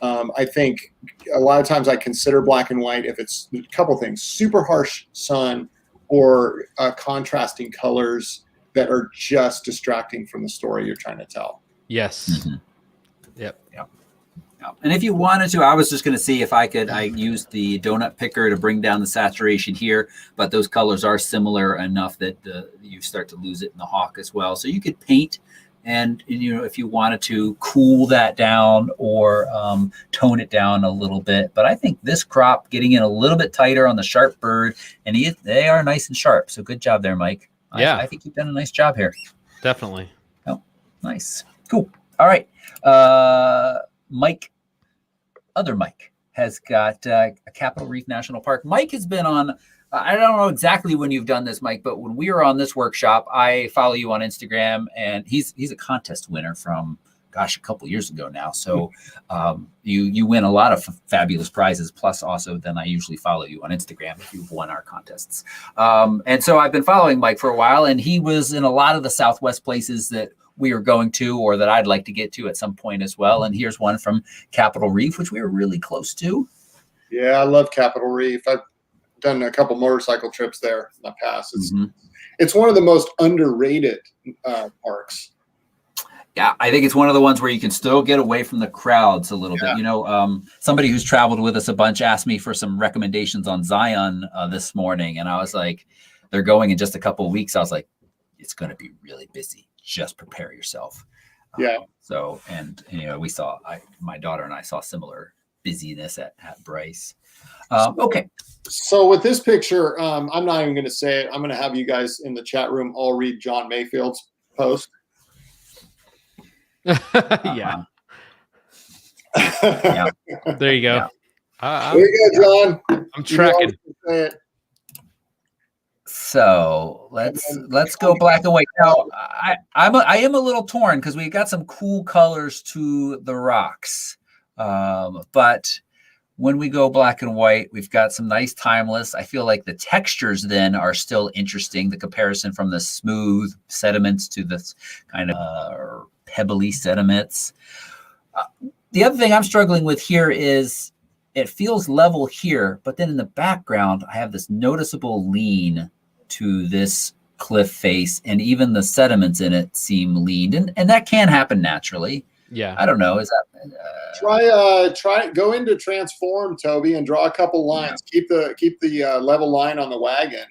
I think a lot of times I consider black and white if it's a couple things: super harsh sun or contrasting colors that are just distracting from the story you're trying to tell. Yes. Yep. And if you wanted to, I was just going to see if I used the donut picker to bring down the saturation here, but those colors are similar enough that you start to lose it in the hawk as well. So you could paint, and if you wanted to cool that down or tone it down a little bit. But I think this crop, getting in a little bit tighter on the sharp bird, and they are nice and sharp. So good job there, Mike. Yeah, I think you've done a nice job here. Definitely. Oh, nice. Cool. All right. Other Mike has got a Capitol Reef National Park. Mike has been on, I don't know exactly when you've done this, Mike, but when we were on this workshop, I follow you on Instagram, and he's a contest winner from, a couple years ago now. So you win a lot of fabulous prizes. Plus, also, then I usually follow you on Instagram if you've won our contests. And so I've been following Mike for a while, and he was in a lot of the Southwest places that we are going to, or that I'd like to get to at some point as well. And here's one from Capitol Reef, which we were really close to. Yeah, I love Capitol Reef. I've done a couple motorcycle trips there in the past. It's one of the most underrated parks. Yeah, I think it's one of the ones where you can still get away from the crowds a little bit. Somebody who's traveled with us a bunch asked me for some recommendations on Zion this morning. And I was like, they're going in just a couple of weeks. I was like, it's going to be really busy. Just prepare yourself. Yeah. We saw, my daughter and I saw similar busyness at Bryce. Okay. So with this picture, I'm not even going to say it. I'm going to have you guys in the chat room all read John Mayfield's post. Yeah. There you go. Yeah. There you go, John. I'm tracking. So let's go black and white. Now I am a little torn because we got some cool colors to the rocks, but when we go black and white, we've got some nice timeless. I feel like the textures then are still interesting. The comparison from the smooth sediments to this kind of pebbly sediments. The other thing I'm struggling with here is it feels level here, but then in the background, I have this noticeable lean to this cliff face, and even the sediments in it seem leaned, and that can happen naturally. Yeah, I don't know. Is that try go into transform, Toby, and draw a couple lines. Yeah. Keep the level line on the wagon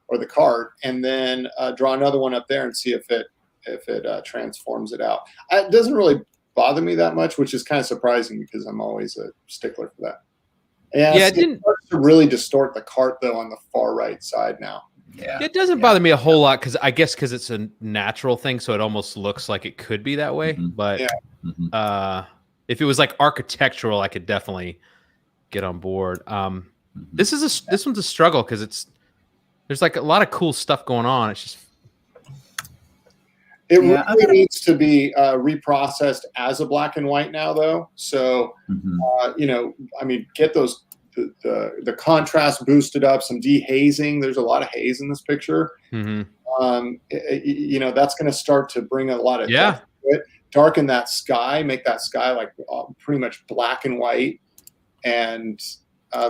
or the cart, and then draw another one up there and see if it transforms it out. It doesn't really bother me that much, which is kind of surprising because I'm always a stickler for that. Yeah, it didn't to really distort the cart though on the far right side now. Yeah, it doesn't bother me a whole lot because it's a natural thing, so it almost looks like it could be that way. But if it was like architectural, I could definitely get on board. This one's a struggle because there's like a lot of cool stuff going on. It's just it really needs to be reprocessed as a black and white now, though. So get those. The contrast boosted up, some dehazing. There's a lot of haze in this picture. That's going to start to bring a lot of depth to it. Darken that sky, make that sky like pretty much black and white, and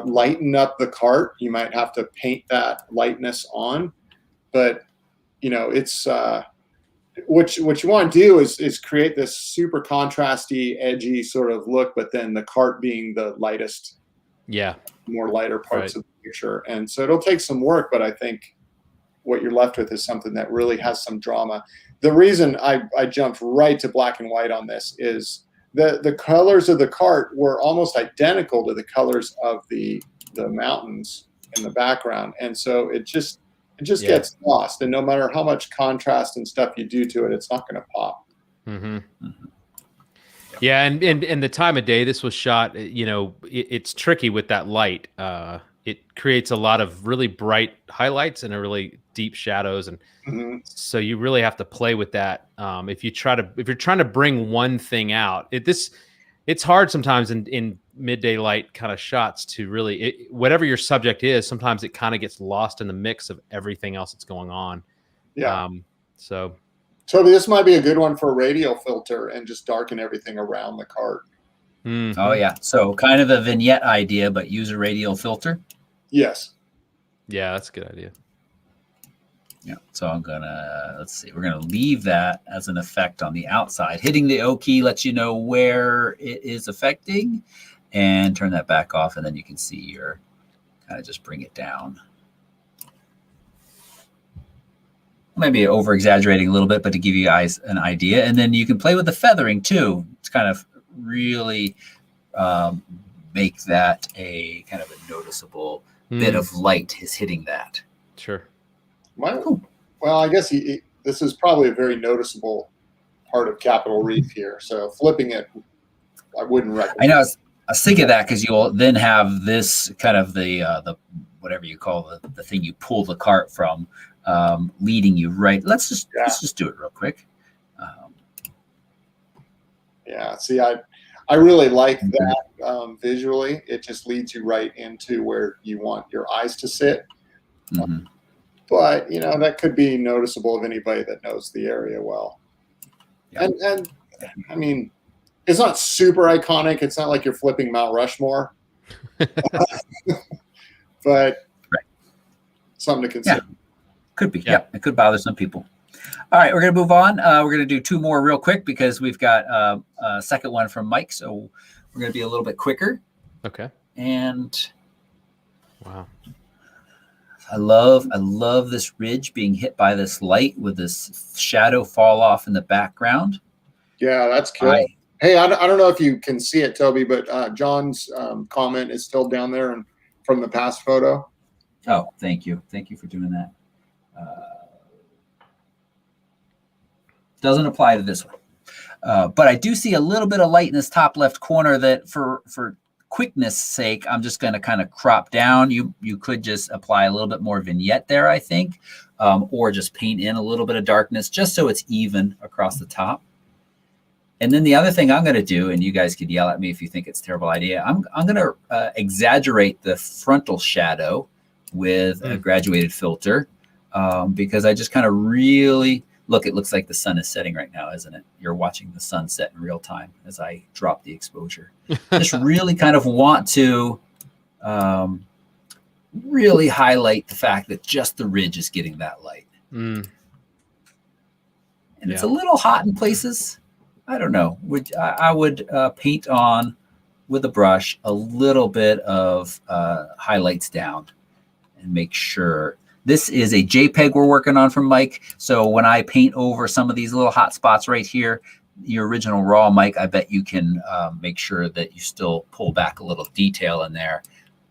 lighten up the cart. You might have to paint that lightness on, but it's what you want to do is create this super contrasty, edgy sort of look, but then the cart being the lightest. Yeah, more lighter parts of the picture. And so it'll take some work, but I think what you're left with is something that really has some drama. The reason I jumped right to black and white on this is the colors of the cart were almost identical to the colors of the mountains in the background. And so it just gets lost. And no matter how much contrast and stuff you do to it, it's not going to pop. Yeah, and the time of day this was shot, it's tricky with that light. it creates a lot of really bright highlights and a really deep shadows. And so you really have to play with that. If you're trying to bring one thing out, it's hard sometimes in midday light kind of shots to really, whatever your subject is, sometimes it kind of gets lost in the mix of everything else that's going on. Yeah. So Toby, this might be a good one for a radial filter and just darken everything around the cart. Oh yeah. So kind of a vignette idea, but use a radial filter. Yes. Yeah, that's a good idea. Yeah. So I'm gonna, let's see, we're gonna leave that as an effect on the outside. Hitting the O key lets you know where it is affecting, and turn that back off, and then you can see your kind of just bring it down. Maybe over exaggerating a little bit, but to give you guys an idea. And then you can play with the feathering too. It's kind of really make that a kind of a noticeable bit of light is hitting that. Sure. Well, I guess this is probably a very noticeable part of Capitol Reef here. So flipping it, I wouldn't recommend. I know. I was thinking that because you'll then have this kind of the whatever you call the thing you pull the cart from, leading you right. Let's just do it real quick. Yeah. See, I really like that visually. It just leads you right into where you want your eyes to sit. But that could be noticeable of anybody that knows the area well. Yeah. And I mean, it's not super iconic. It's not like you're flipping Mount Rushmore, but something to consider. Yeah. Could be. Yeah, it could bother some people. All right, we're going to move on. We're going to do two more real quick because we've got a second one from Mike. So we're going to be a little bit quicker. Okay. And wow. I love this ridge being hit by this light with this shadow fall off in the background. Yeah, that's cool. Hey, I don't know if you can see it, Toby, but John's comment is still down there and from the past photo. Oh, thank you. Thank you for doing that. Doesn't apply to this one. But I do see a little bit of light in this top left corner that for quickness sake, I'm just going to kind of crop down. You could just apply a little bit more vignette there, I think, or just paint in a little bit of darkness just so it's even across the top. And then the other thing I'm going to do, and you guys could yell at me if you think it's a terrible idea, I'm going to exaggerate the frontal shadow with a graduated filter because I just kind of really... Look, it looks like the sun is setting right now, isn't it? You're watching the sun set in real time as I drop the exposure. Just really kind of want to really highlight the fact that just the ridge is getting that light. And it's a little hot in places. I don't know. I would paint on with a brush a little bit of highlights down and make sure. This is a JPEG we're working on from Mike. So when I paint over some of these little hot spots right here, your original raw, Mike, I bet you can make sure that you still pull back a little detail in there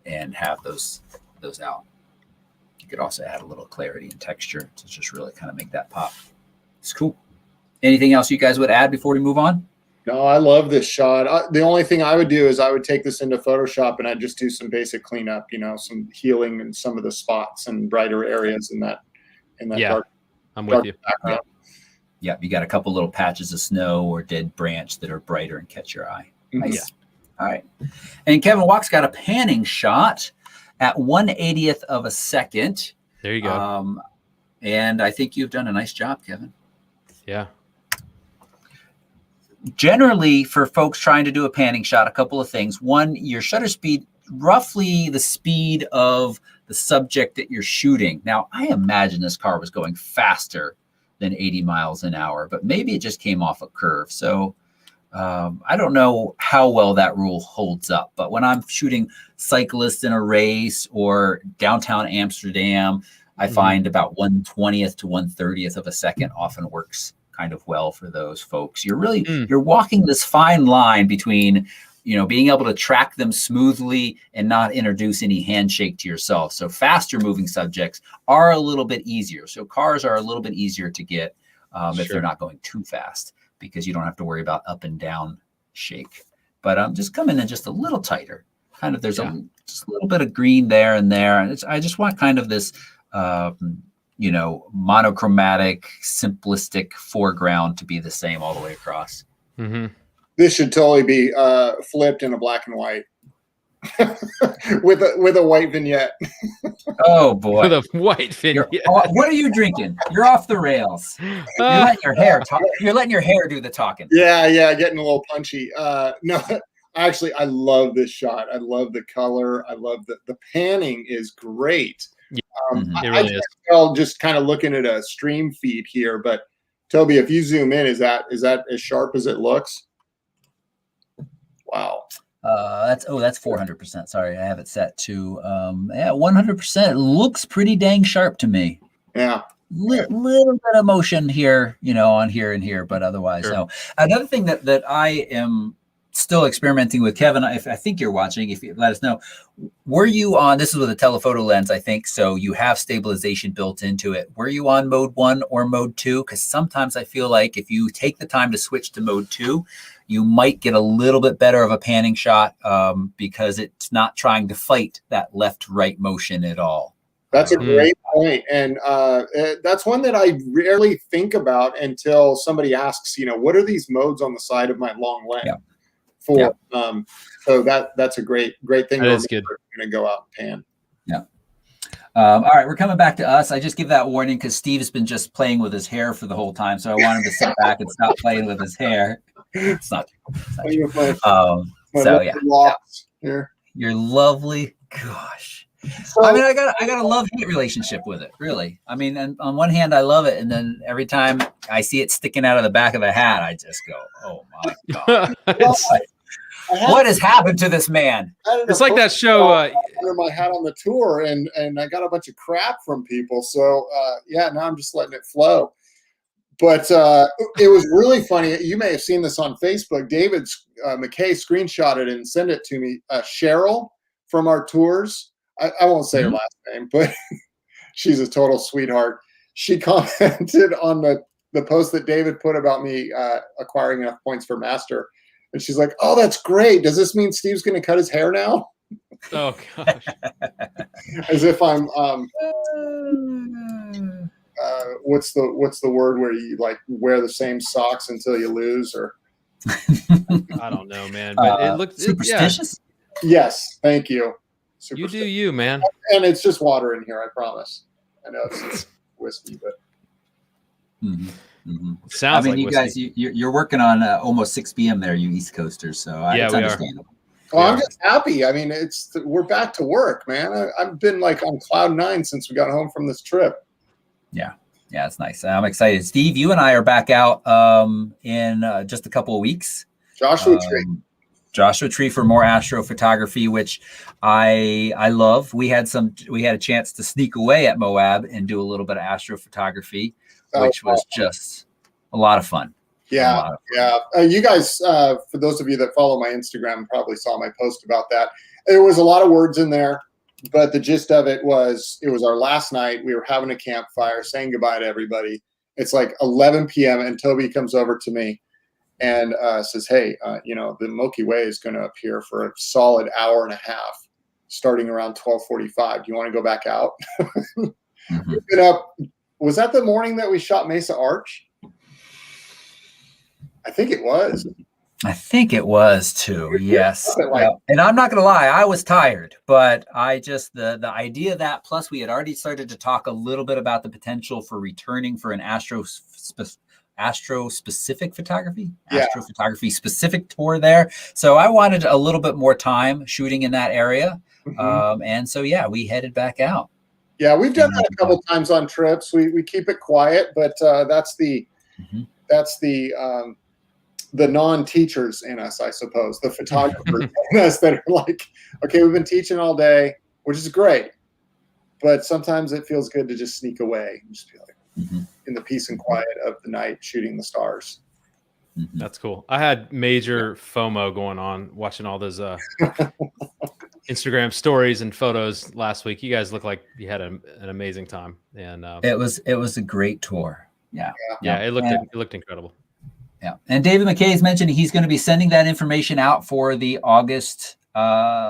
and have those out. You could also add a little clarity and texture to just really kind of make that pop. It's cool. Anything else you guys would add before we move on? No, I love this shot. The only thing I would do is I would take this into Photoshop and I'd just do some basic cleanup, some healing in some of the spots and brighter areas in that dark. I'm with you. Background. Yeah, you got a couple little patches of snow or dead branch that are brighter and catch your eye. Nice. Yeah. All right. And Kevin Walk's got a panning shot at 1/80th of a second. There you go. And I think you've done a nice job, Kevin. Yeah. Generally, for folks trying to do a panning shot, a couple of things. One, your shutter speed, roughly the speed of the subject that you're shooting. Now, I imagine this car was going faster than 80 miles an hour, but maybe it just came off a curve. So I don't know how well that rule holds up. But when I'm shooting cyclists in a race or downtown Amsterdam, I find about 1/20th to 1/30th of a second often works kind of well for those folks. You're really you're walking this fine line between being able to track them smoothly and not introduce any handshake to yourself. So faster moving subjects are a little bit easier. So cars are a little bit easier to get if they're not going too fast because you don't have to worry about up and down shake. But just come in just a little tighter. kind of, there's just a little bit of green there and there. And I just want kind of this, you know, monochromatic, simplistic foreground to be the same all the way across. This should totally be flipped in a black and white with a white vignette. Oh boy, with a white vignette. What are you drinking? You're off the rails. You're letting your hair talk. You're letting your hair do the talking. Yeah, getting a little punchy. No, actually, I love this shot. I love the color. I love the panning is great. It really is. Well, just kind of looking at a stream feed here, but Toby, if you zoom in, is that as sharp as it looks? Wow. That's 400%. Sorry, I have it set to 100%. It looks pretty dang sharp to me. Yeah. Little bit of motion here, you know, on here and here, but otherwise no. Another thing that I am still experimenting with, Kevin, if I think you're watching, if you let us know, were you on, this is with a telephoto lens, I think, so you have stabilization built into it. Were you on mode 1 or mode 2? Because sometimes I feel like if you take the time to switch to mode 2, you might get a little bit better of a panning shot because it's not trying to fight that left-right motion at all. That's a great point. And that's one that I rarely think about until somebody asks, you know, what are these modes on the side of my long lens? So that's a great thing. That is good. We're going to go out and pan. Yeah. All right, we're coming back to us. I just give that warning because Steve's been just playing with his hair for the whole time, so I want him to sit back and stop playing with his hair. It's not true. So yeah. Here. You're lovely. Gosh. So, I mean, I got a love-hate relationship with it, really. I mean, and on one hand, I love it, and then every time I see it sticking out of the back of the hat, I just go, "Oh my god, what has happened to this man?" It's like that show. Under my hat on the tour, and I got a bunch of crap from people. So now I'm just letting it flow. But it was really funny. You may have seen this on Facebook. David McKay screenshotted and sent it to me. Cheryl from our tours. I won't say her last name, but she's a total sweetheart. She commented on the post that David put about me acquiring enough points for master. And she's like, "Oh, that's great. Does this mean Steve's going to cut his hair now?" Oh, gosh. As if I'm what's the word where you like wear the same socks until you lose, or I don't know, man. But it looks superstitious. Yes, thank you. You do you, man. And it's just water in here, I promise. I know it's whiskey, but sounds like you whiskey. guys, you're working on almost 6 p.m. there, you East Coasters. So it's understandable. Well, I'm just happy. I mean, we're back to work, man. I've been like on cloud 9 since we got home from this trip. Yeah, it's nice. I'm excited. Steve, you and I are back out in just a couple of weeks. Joshua Tree for more astrophotography, which I love. We had a chance to sneak away at Moab and do a little bit of astrophotography, which was just a lot of fun. Yeah. You guys, for those of you that follow my Instagram, probably saw my post about that. There was a lot of words in there, but the gist of it was our last night. We were having a campfire, saying goodbye to everybody. It's like 11 p.m. and Toby comes over to me and says, "Hey, the Milky Way is going to appear for a solid hour and a half, starting around 12:45. Do you want to go back out?" We've been up. Was that the morning that we shot Mesa Arch? I think it was. I think it was too. Yes. And I'm not going to lie, I was tired, but I just, the idea of that, plus we had already started to talk a little bit about the potential for returning for an astro-specific photography, astrophotography specific tour there. So I wanted a little bit more time shooting in that area. And so, we headed back out. Yeah, we've done that a couple times on trips. We keep it quiet, but that's the non-teachers in us, I suppose, the photographers in us that are like, okay, we've been teaching all day, which is great, but sometimes it feels good to just sneak away and just be like in the peace and quiet of the night shooting the stars. That's cool. I had major FOMO going on watching all those Instagram stories and photos last week. You guys look like you had an amazing time, and it was a great tour. It looked incredible. Yeah, and David McKay has mentioned he's going to be sending that information out for the August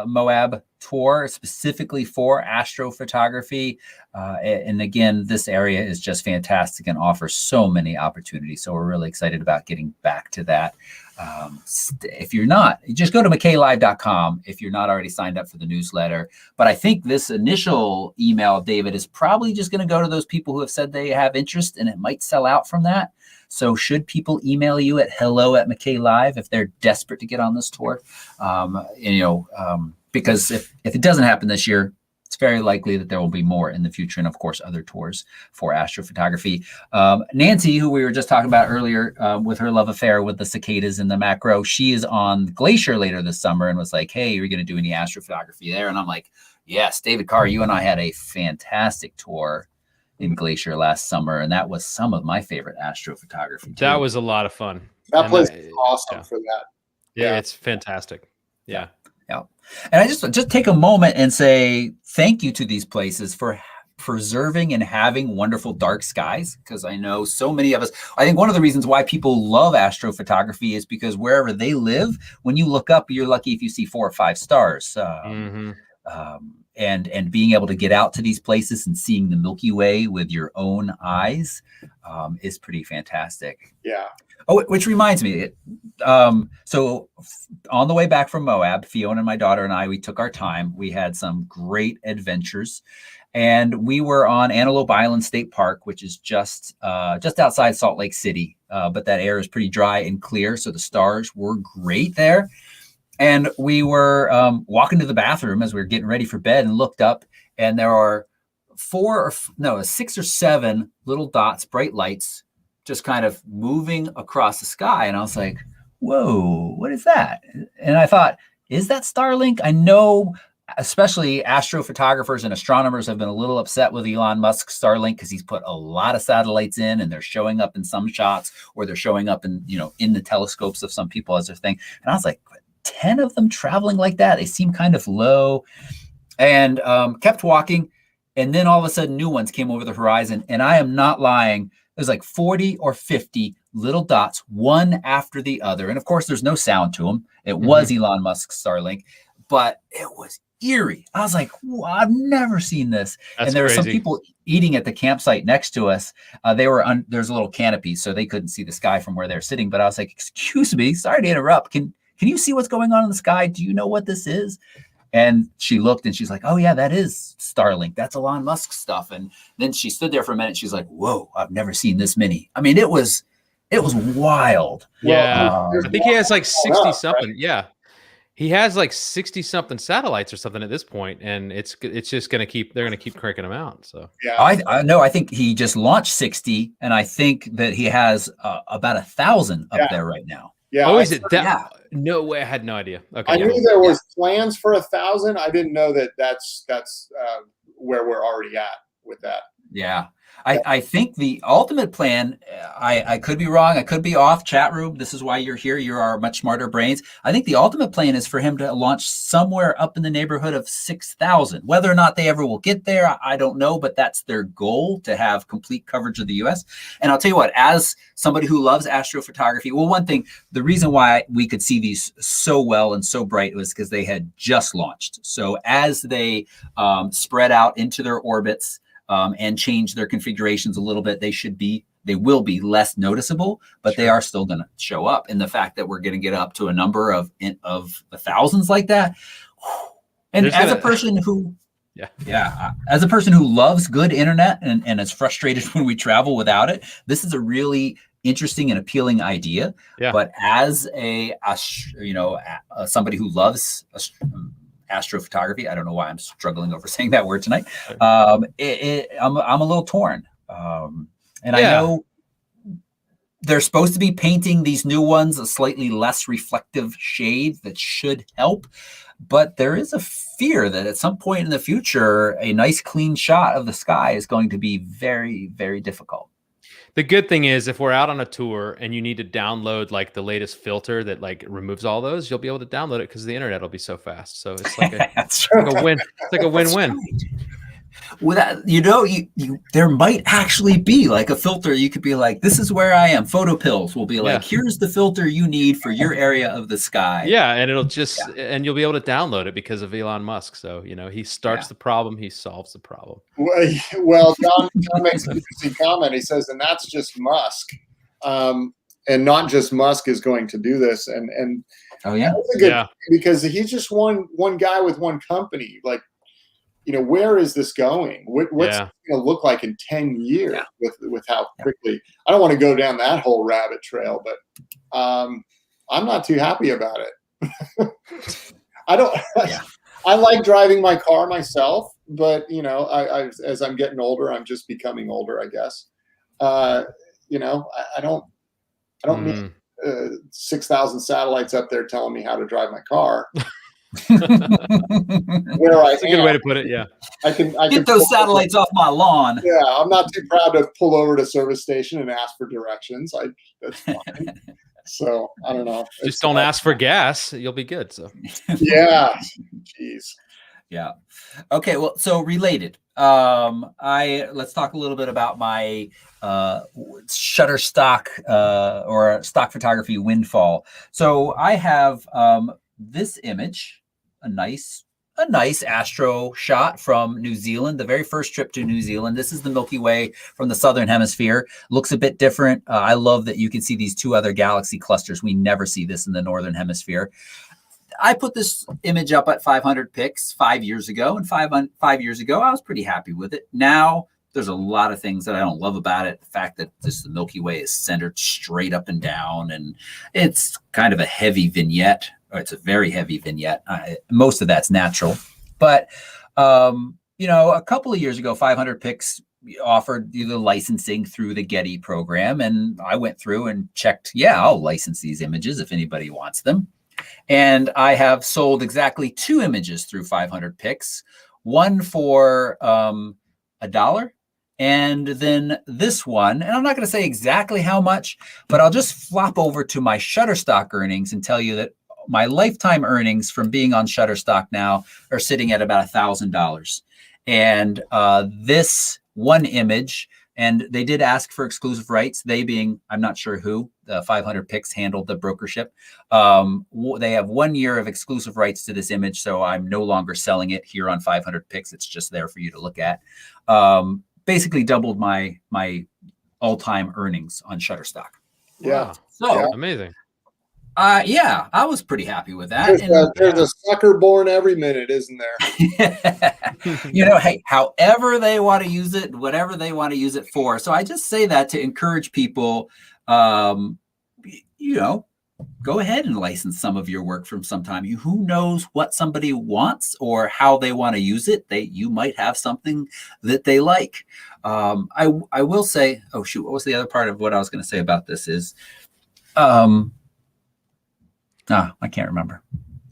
Moab tour specifically for astrophotography. And again, this area is just fantastic and offers so many opportunities. So we're really excited about getting back to that. If you're not, just go to McKayLive.com if you're not already signed up for the newsletter. But I think this initial email, David, is probably just going to go to those people who have said they have interest, and it might sell out from that. So should people email you at hello@McKayLive if they're desperate to get on this tour? Because if it doesn't happen this year, it's very likely that there will be more in the future, and of course, other tours for astrophotography. Nancy, who we were just talking about earlier with her love affair with the cicadas and the macro, she is on Glacier later this summer and was like, hey, are you going to do any astrophotography there? And I'm like, yes, David Carr, you and I had a fantastic tour in Glacier last summer, and that was some of my favorite astrophotography too. That was a lot of fun. That place is awesome for that. Yeah, it's fantastic. Yeah. Yeah. And I just take a moment and say thank you to these places for preserving and having wonderful dark skies, because I know so many of us, I think one of the reasons why people love astrophotography is because wherever they live, when you look up, you're lucky if you see 4 or 5 stars. And being able to get out to these places and seeing the Milky Way with your own eyes is pretty fantastic. Yeah. Oh, which reminds me, so on the way back from Moab, Fiona and my daughter and I, we took our time. We had some great adventures, and we were on Antelope Island State Park, which is just outside Salt Lake City. But that air is pretty dry and clear, so the stars were great there. And we were walking to the bathroom as we were getting ready for bed and looked up, and there are 6 or 7 little dots, bright lights, just kind of moving across the sky. And I was like, whoa, what is that? And I thought, is that Starlink? I know, especially astrophotographers and astronomers have been a little upset with Elon Musk's Starlink because he's put a lot of satellites in, and they're showing up in some shots, or they're showing up in, in the telescopes of some people as their thing. And I was like, 10 of them traveling like that? They seem kind of low. And kept walking. And then all of a sudden, new ones came over the horizon. And I am not lying. There's like 40 or 50 little dots, one after the other. And of course, there's no sound to them. It was Elon Musk's Starlink, but it was eerie. I was like, I've never seen this. That's and there crazy. were some people eating at the campsite next to us. There's a little canopy, so they couldn't see the sky from where they're sitting. But I was like, excuse me, sorry to interrupt. Can you see what's going on in the sky? Do you know what this is? And she looked and she's like, oh yeah, that is Starlink. That's Elon Musk stuff. And then she stood there for a minute. She's like, whoa, I've never seen this many. I mean, it was wild. Yeah. I think he has like 60 something. Right? Yeah. He has like 60 something satellites or something at this point, and it's just going to they're going to keep cranking them out. So yeah, I know. I think he just launched 60, and I think that he has about 1,000 up there right now. Yeah. Oh, is it that? Yeah. No way. I had no idea. Okay. I knew there was plans for 1,000. I didn't know that's where we're already at with that. Yeah. I think the ultimate plan, I could be wrong. I could be off. Chat room. This is why you're here. You're our much smarter brains. I think the ultimate plan is for him to launch somewhere up in the neighborhood of 6,000. Whether or not they ever will get there, I don't know, but that's their goal, to have complete coverage of the U.S. And I'll tell you what, as somebody who loves astrophotography, well, one thing, the reason why we could see these so well and so bright was because they had just launched. So as they spread out into their orbits, and change their configurations a little bit, they will be less noticeable, but they are still going to show up. And the fact that we're going to get up to a number of thousands like that, and as a person who loves good internet and is frustrated when we travel without it, this is a really interesting and appealing idea. Yeah. But as somebody who loves astrophotography, I don't know why I'm struggling over saying that word tonight. I'm a little torn, and I know they're supposed to be painting these new ones a slightly less reflective shade that should help, but there is a fear that at some point in the future, a nice clean shot of the sky is going to be very, very difficult. The good thing is, if we're out on a tour and you need to download like the latest filter that like removes all those, you'll be able to download it because the internet will be so fast. So it's like a, it's like a win. It's like a win-win. Without, there might actually be like a filter. You could be like, this is where I am. Photo Pills will be like, here's the filter you need for your area of the sky. Yeah, and it'll just and you'll be able to download it because of Elon Musk. So he starts the problem, he solves the problem. Well, John makes an interesting comment. He says, and that's just Musk, and not just Musk is going to do this. And oh yeah, because he's just one guy with one company. Like, where is this going? What's it going to look like in 10 years with how quickly? I don't want to go down that whole rabbit trail, but I'm not too happy about it. I don't. I like driving my car myself, but I as I'm getting older, I'm just becoming older, I guess. I don't need 6,000 satellites up there telling me how to drive my car. That's a good way to put it. Yeah, I can get those satellites off my lawn. Yeah, I'm not too proud to pull over to a service station and ask for directions. That's fine. So I don't know. Just don't ask for gas. You'll be good. So yeah, jeez. Yeah. Okay. Well, so related. Let's talk a little bit about my Shutterstock or stock photography windfall. So I have this image, a nice astro shot from New Zealand, the very first trip to New Zealand. This is the Milky Way from the Southern Hemisphere. Looks a bit different. I love that you can see these two other galaxy clusters. We never see this in the Northern Hemisphere. I put this image up at 500 pics 5 years ago, and 5 years ago, I was pretty happy with it. Now, there's a lot of things that I don't love about it. The fact that the Milky Way is centered straight up and down, and it's kind of a heavy vignette. Or it's a very heavy vignette. Most of that's natural. But, a couple of years ago, 500 pics offered you the licensing through the Getty program. And I went through and checked, I'll license these images if anybody wants them. And I have sold exactly 2 images through 500 pics, one for $1. And then this one, and I'm not going to say exactly how much, but I'll just flop over to my Shutterstock earnings and tell you that my lifetime earnings from being on Shutterstock now are sitting at about $1,000. And this one image, and they did ask for exclusive rights, they being, I'm not sure who, the 500 pics handled the brokership. They have 1 year of exclusive rights to this image, so I'm no longer selling it here on 500 pics. It's just there for you to look at. Basically doubled my all-time earnings on Shutterstock. Yeah. So amazing. I was pretty happy with that. There's a sucker born every minute, isn't there? Hey, however they want to use it, whatever they want to use it for. So I just say that to encourage people, go ahead and license some of your work from sometime. Who knows what somebody wants or how they want to use it? You might have something that they like. I will say, oh shoot, what was the other part of what I was going to say about this is, I can't remember.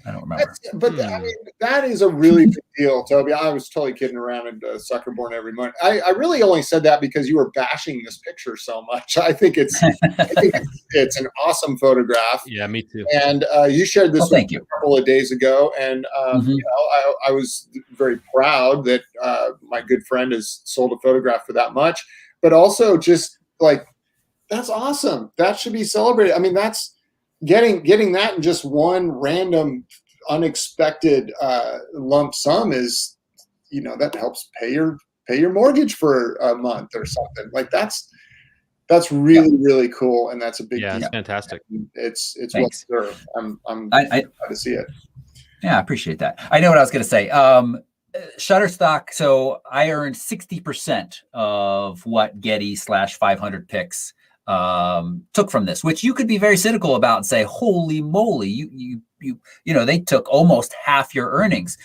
I don't remember. I mean, that is a really big deal, Toby. I was totally kidding around and sucker born every month. I really only said that because you were bashing this picture so much. I think it's an awesome photograph. Yeah, me too. And you shared this a couple of days ago, and I was very proud that my good friend has sold a photograph for that much. But also, just like, that's awesome. That should be celebrated. I mean, that's getting that in just one random unexpected lump sum is, that helps pay your mortgage for a month or something. Like that's really really cool, and that's a big deal. It's fantastic. It's well deserved. I'm glad to see it. Yeah, I appreciate that. I know what I was going to say. Shutterstock. So I earned 60% of what Getty /500 pics took from this, which you could be very cynical about and say, holy moly, you they took almost half your earnings.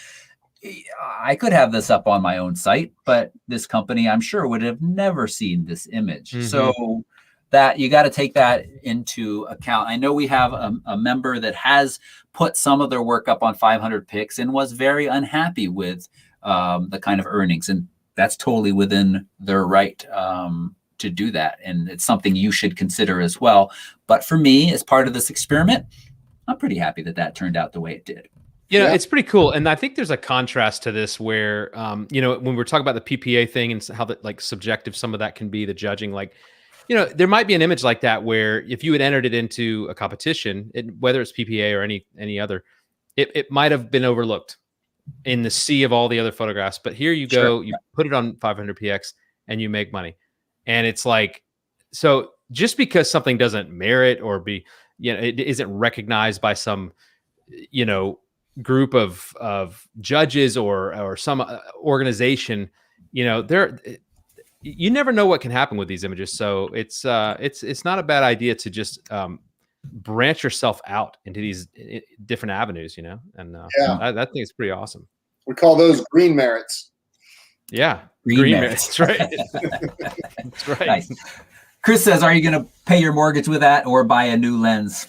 I could have this up on my own site, but this company, I'm sure, would have never seen this image. Mm-hmm. So that you got to take that into account. I know we have a member that has put some of their work up on 500 pics and was very unhappy with the kind of earnings, and that's totally within their right to do that. And it's something you should consider as well. But for me, as part of this experiment, I'm pretty happy that turned out the way it did. You know, Yeah. it's pretty cool. And I think there's a contrast to this where, you know, when we're talking about the PPA thing and how that like subjective some of that can be, the judging, like, you know, there might be an image like that where if you had entered it into a competition, whether it's PPA or any other, it might have been overlooked in the sea of all the other photographs. But here you go, you put it on 500px and you make money. And it's like, so just because something doesn't merit or be, you know, it isn't recognized by some, you know, group of judges or some organization, you know, you never know what can happen with these images. So it's not a bad idea to just branch yourself out into these different avenues, you know, and I think it's pretty awesome. We call those green merits. Yeah, Green merits. That's right. That's right. Nice. Chris says, "Are you going to pay your mortgage with that or buy a new lens?"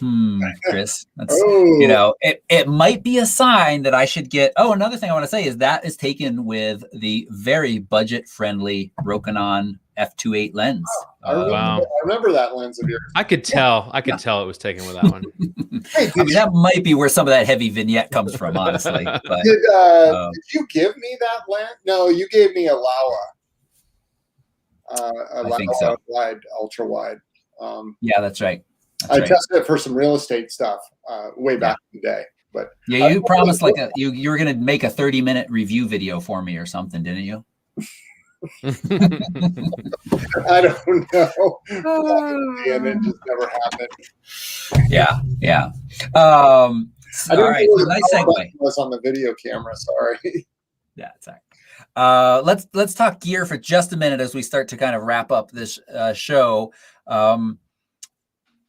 Chris, that's you know, it might be a sign that I should get. Oh, another thing I want to say is that is taken with the very budget-friendly Rokinon f2.8 lens. I remember that lens of yours. I could tell it was taken with that one. Hey, I mean, that might be where some of that heavy vignette comes from, honestly. But, did you give me that lens? No, you gave me a Laowa. I think so. Wide, ultra wide. Yeah, that's right. I tested it for some real estate stuff way back in the day. But yeah, you promised like you were going to make a 30-minute review video for me or something, didn't you? I don't know. And it just never happened. Yeah. All right, so nice segue. Was on the video camera. Sorry. Yeah, exactly. Let's talk gear for just a minute as we start to kind of wrap up this show.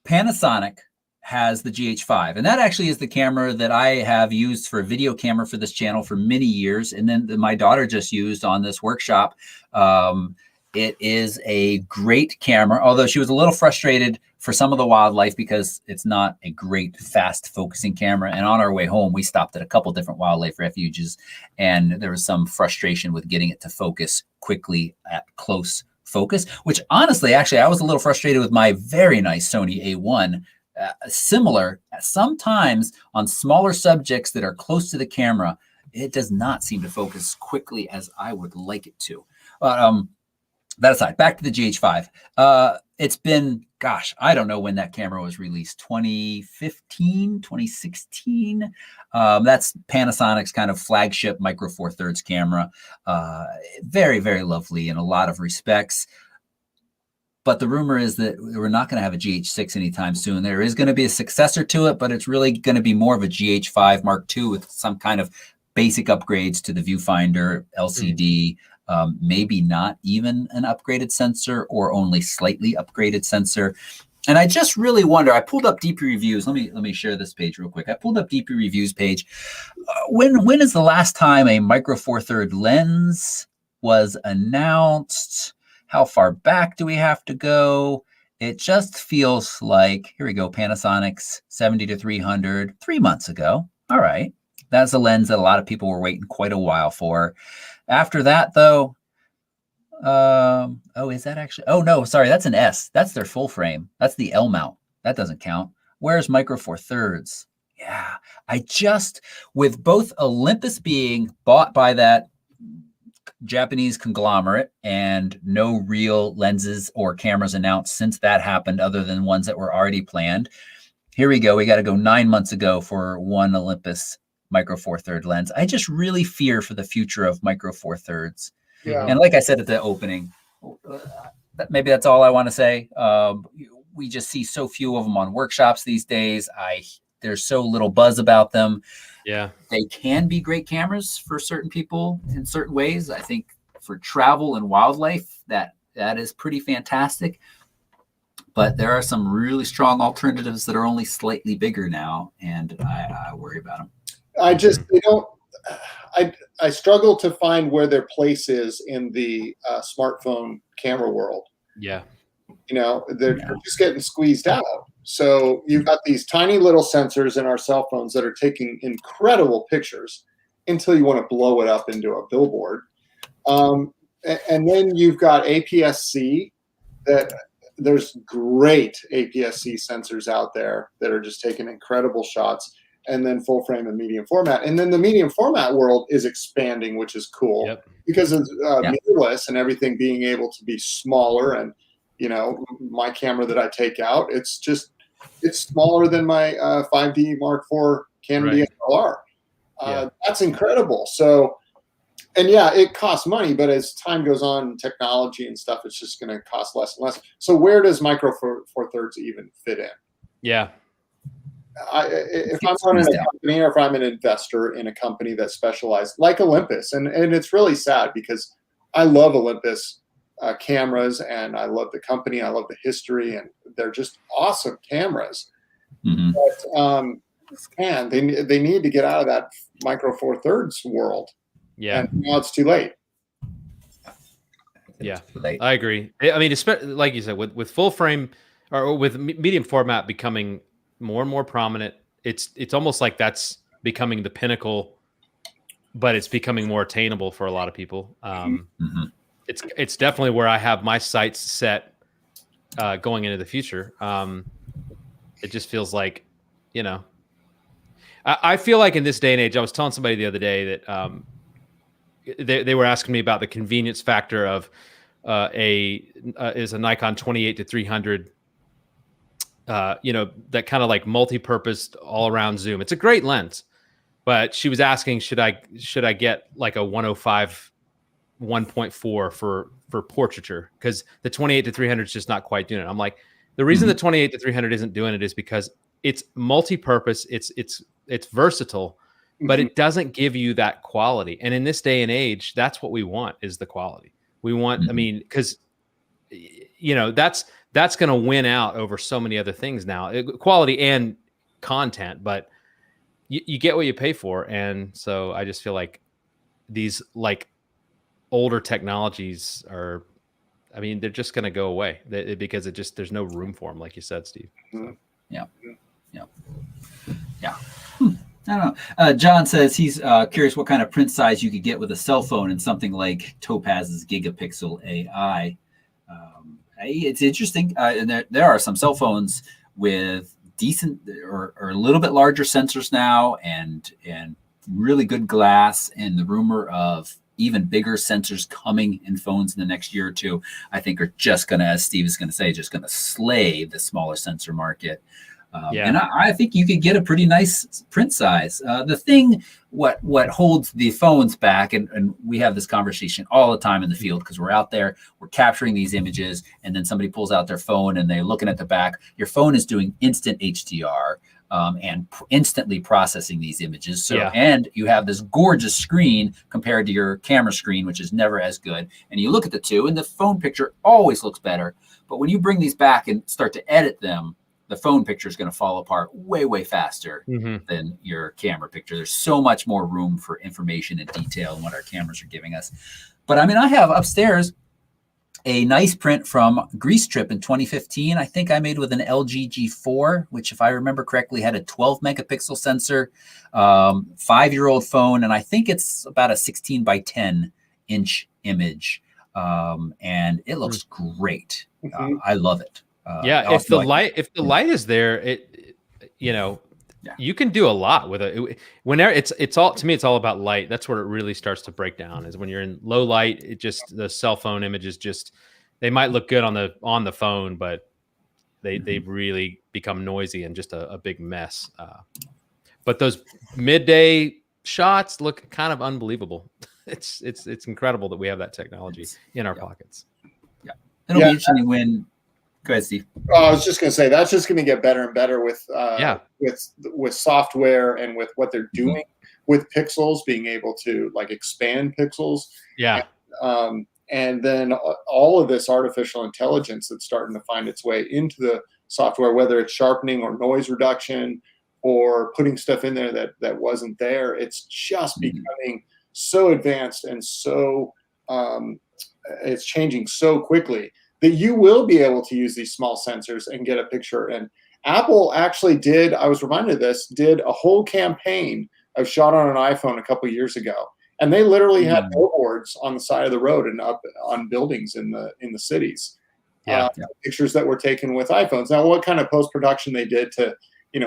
Panasonic has the GH5, and that actually is the camera that I have used for a video camera for this channel for many years, and then my daughter just used on this workshop. It is a great camera, although she was a little frustrated for some of the wildlife because it's not a great fast focusing camera. And on our way home, we stopped at a couple different wildlife refuges, and there was some frustration with getting it to focus quickly at close focus, which honestly, actually, I was a little frustrated with my very nice Sony A1. Similar, sometimes on smaller subjects that are close to the camera, it does not seem to focus quickly as I would like it to. That aside, back to the GH5. It's been, gosh, I don't know when that camera was released, 2015, 2016. That's Panasonic's kind of flagship Micro Four Thirds camera. Very, very lovely in a lot of respects. But the rumor is that we're not going to have a GH6 anytime soon. There is going to be a successor to it, but it's really going to be more of a GH5 Mark II with some kind of basic upgrades to the viewfinder, LCD, maybe not even an upgraded sensor or only slightly upgraded sensor. And I just really wonder, I pulled up DP Reviews. Let me share this page real quick. I pulled up DP Reviews page. When is the last time a Micro Four Third lens was announced? How far back do we have to go? It just feels like, here we go, Panasonic's 70-300, 3 months ago. All right. That's a lens that a lot of people were waiting quite a while for. After that, though, is that actually? Oh, no, sorry, that's an S. That's their full frame. That's the L mount. That doesn't count. Where's Micro Four Thirds? Yeah, with both Olympus being bought by that Japanese conglomerate and no real lenses or cameras announced since that happened other than ones that were already planned. Here we go. We got to go 9 months ago for one Olympus Micro Four Third lens. I just really fear for the future of Micro Four Thirds. Yeah. And like I said at the opening, maybe that's all I want to say. We just see so few of them on workshops these days. There's so little buzz about them. Yeah, they can be great cameras for certain people in certain ways. I think for travel and wildlife, that is pretty fantastic. But there are some really strong alternatives that are only slightly bigger now, and I worry about them. I struggle to find where their place is in the smartphone camera world. Yeah. You know, they're just getting squeezed out. So you've got these tiny little sensors in our cell phones that are taking incredible pictures until you want to blow it up into a billboard. And then you've got APS-C. That there's great APS-C sensors out there that are just taking incredible shots. and then full frame and medium format. And then the medium format world is expanding, which is cool. Yep. Because of mirrorless and everything being able to be smaller. And, you know, my camera that I take out, it's smaller than my 5D Mark IV Canon DSLR. That's incredible. So, and yeah, it costs money, but as time goes on, technology and stuff, it's just going to cost less and less. So where does Micro Four Thirds even fit in? Yeah. If I'm running a company, or if I'm an investor in a company that specializes like Olympus, and it's really sad because I love Olympus cameras, and I love the company, I love the history, and they're just awesome cameras. But man, they need to get out of that Micro Four Thirds world. Yeah, and now it's too late. Yeah, I agree. I mean, like you said, with full frame or with medium format becoming more and more prominent, it's almost like that's becoming the pinnacle, but it's becoming more attainable for a lot of people. It's definitely where I have my sights set going into the future. It just feels like, you know, I feel like in this day and age, I was telling somebody the other day that they were asking me about the convenience factor of is a Nikon 28-300. You know, that kind of like multi-purposed all-around zoom. It's a great lens, but she was asking, should I get like a 105 1.4 for portraiture, because the 28-300 is just not quite doing it. I'm like, the reason the 28-300 isn't doing it is because it's multi-purpose, it's versatile, but it doesn't give you that quality. And in this day and age, that's what we want, is the quality. We want, I mean, because, you know, that's going to win out over so many other things now, quality and content, but you get what you pay for. And so I just feel like these like older technologies are, I mean, they're just going to go away because there's no room for them, like you said, Steve. So. Yeah. I don't know. John says he's curious what kind of print size you could get with a cell phone and something like Topaz's Gigapixel AI. It's interesting. And there are some cell phones with decent or a little bit larger sensors now, and really good glass, and the rumor of even bigger sensors coming in phones in the next year or two, I think are just going to, as Steve is going to say, just going to slay the smaller sensor market. And I think you could get a pretty nice print size. The thing, what holds the phones back, and we have this conversation all the time in the field because we're out there, we're capturing these images, and then somebody pulls out their phone and they're looking at the back. Your phone is doing instant HDR and instantly processing these images. So, and you have this gorgeous screen compared to your camera screen, which is never as good. And you look at the two, and the phone picture always looks better. But when you bring these back and start to edit them, the phone picture is going to fall apart way faster than your camera picture. There's so much more room for information and detail in what our cameras are giving us. But I mean, I have upstairs a nice print from Grease Trip in 2015. I think I made with an LG G4, which, if I remember correctly, had a 12 megapixel sensor, 5-year-old phone. And I think it's about a 16 by 10 inch image. And it looks great. I love it. If the light is there, it you know, you can do a lot with it. Whenever it's all, to me, it's all about light. That's where it really starts to break down, is when you're in low light. It just, the cell phone images just, they might look good on the phone, but they really become noisy and just a big mess. But those midday shots look kind of unbelievable. It's incredible that we have that technology in our pockets. It'll be interesting when. Go ahead, Steve. I was just going to say, that's just going to get better and better with software and with what they're doing with pixels, being able to like expand pixels. And then all of this artificial intelligence that's starting to find its way into the software, whether it's sharpening or noise reduction or putting stuff in there that wasn't there. It's just becoming so advanced and so it's changing so quickly that you will be able to use these small sensors and get a picture. And Apple actually did, I was reminded of this, did a whole campaign of shot on an iPhone a couple of years ago. And they literally had billboards on the side of the road and up on buildings in the cities. Pictures that were taken with iPhones. Now, what kind of post-production they did to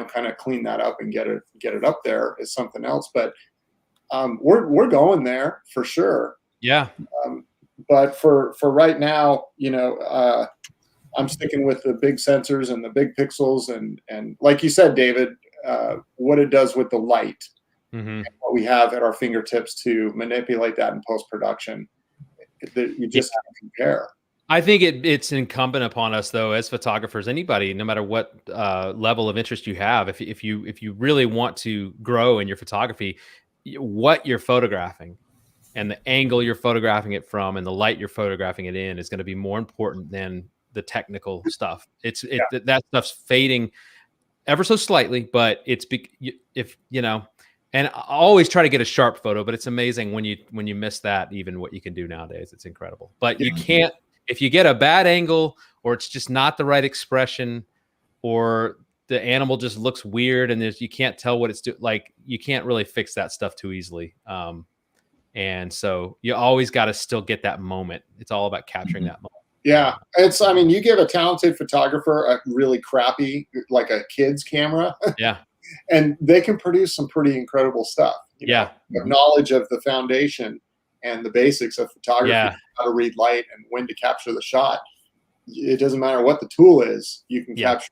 kind of clean that up and get it up there is something else. But we're going there for sure. Yeah. But for right now, I'm sticking with the big sensors and the big pixels, and like you said, David, what it does with the light, and what we have at our fingertips to manipulate that in post-production, you just have to compare. I think it's incumbent upon us, though, as photographers, anybody, no matter what level of interest you have, if you really want to grow in your photography, what you're photographing and the angle you're photographing it from and the light you're photographing it in is going to be more important than the technical stuff. That stuff's fading ever so slightly, but and I always try to get a sharp photo, but it's amazing when you miss that, even what you can do nowadays. It's incredible. But you can't, if you get a bad angle, or it's just not the right expression, or the animal just looks weird and you can't tell what it's doing, like, you can't really fix that stuff too easily. And so you always got to still get that moment. It's all about capturing that moment. Yeah. You give a talented photographer a really crappy, like a kid's camera. Yeah. And they can produce some pretty incredible stuff. The knowledge of the foundation and the basics of photography, how to read light and when to capture the shot. It doesn't matter what the tool is, you can capture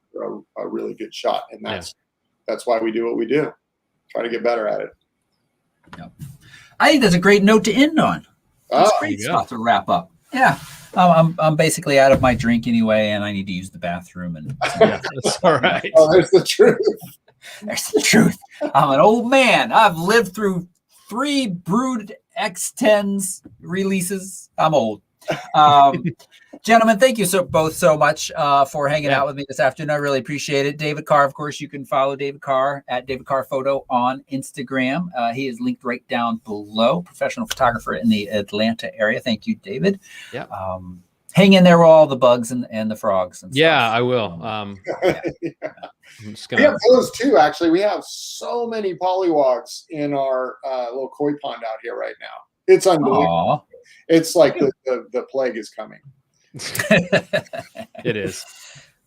a really good shot. And that's why we do what we do. Try to get better at it. Yep. I think that's a great note to end on. That's a great spot to wrap up. Yeah. I'm basically out of my drink anyway, and I need to use the bathroom. And that's all right. Oh, there's the truth. There's the truth. I'm an old man. I've lived through 3 Brood X10s releases. I'm old. Gentlemen, thank you both so much for hanging out with me this afternoon. I really appreciate it. David Carr, of course, you can follow David Carr at David Carr Photo on Instagram. He is linked right down below. Professional photographer in the Atlanta area. Thank you, David. Yeah. Hang in there with all the bugs and the frogs. And stuff. I will. I'm just gonna... We have those too, actually. We have so many polywogs in our little koi pond out here right now. It's unbelievable. Aww. It's like the plague is coming. It is.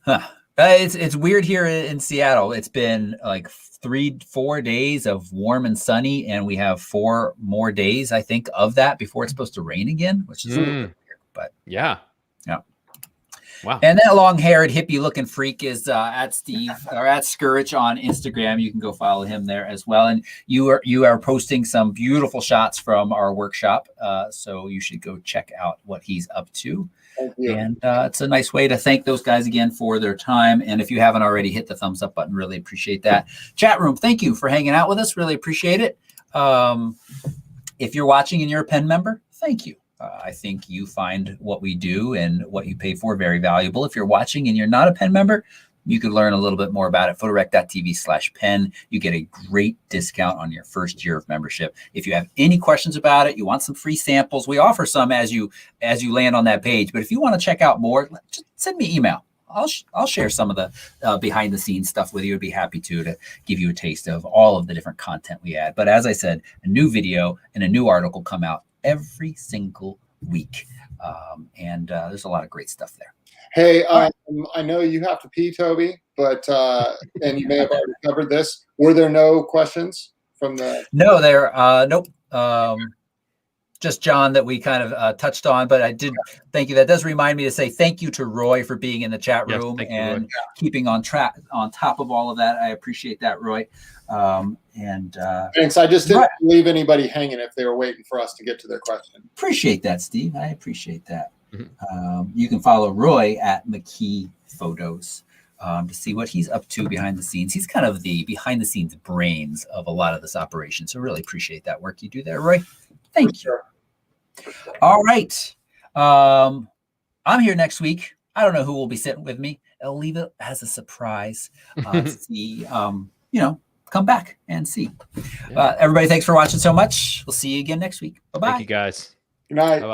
Huh. It's weird here in Seattle. It's been like 3-4 days of warm and sunny, and we have 4 more days, I think, of that before it's supposed to rain again, which is a little bit weird. But yeah. Wow. And that long-haired hippie-looking freak is at Steve or at Scurich on Instagram. You can go follow him there as well. And you are posting some beautiful shots from our workshop, so you should go check out what he's up to. Thank you. And it's a nice way to thank those guys again for their time. And if you haven't already, hit the thumbs up button. Really appreciate that. Chat room, thank you for hanging out with us. Really appreciate it. If you're watching and you're a Pen member, thank you. I think you find what we do and what you pay for very valuable. If you're watching and you're not a Pen member, you could learn a little bit more about it. Photorec.tv/pen. You get a great discount on your first year of membership. If you have any questions about it, you want some free samples, we offer some as you land on that page. But if you want to check out more, just send me an email. I'll share some of the behind the scenes stuff with you. I'd be happy to give you a taste of all of the different content we add. But as I said, a new video and a new article come out every single week. And there's a lot of great stuff there. Hey, I know you have to pee, Toby, but and you may have already covered this. Were there no questions from the? No, nope. Just John that we kind of touched on, but I did thank you. That does remind me to say thank you to Roy for being in the chat room and keeping on top of all of that. I appreciate that, Roy. Thanks. I just didn't leave anybody hanging if they were waiting for us to get to their question. Appreciate that, Steve. I appreciate that. You can follow Roy at McKee Photos to see what he's up to behind the scenes. He's kind of the behind the scenes brains of a lot of this operation. So really appreciate that work you do there, Roy. Thank you. All right. I'm here next week. I don't know who will be sitting with me. I'll leave it as a surprise. See, come back and see. Everybody, thanks for watching so much. We'll see you again next week. Bye-bye. Thank you, guys. Good night. Bye-bye.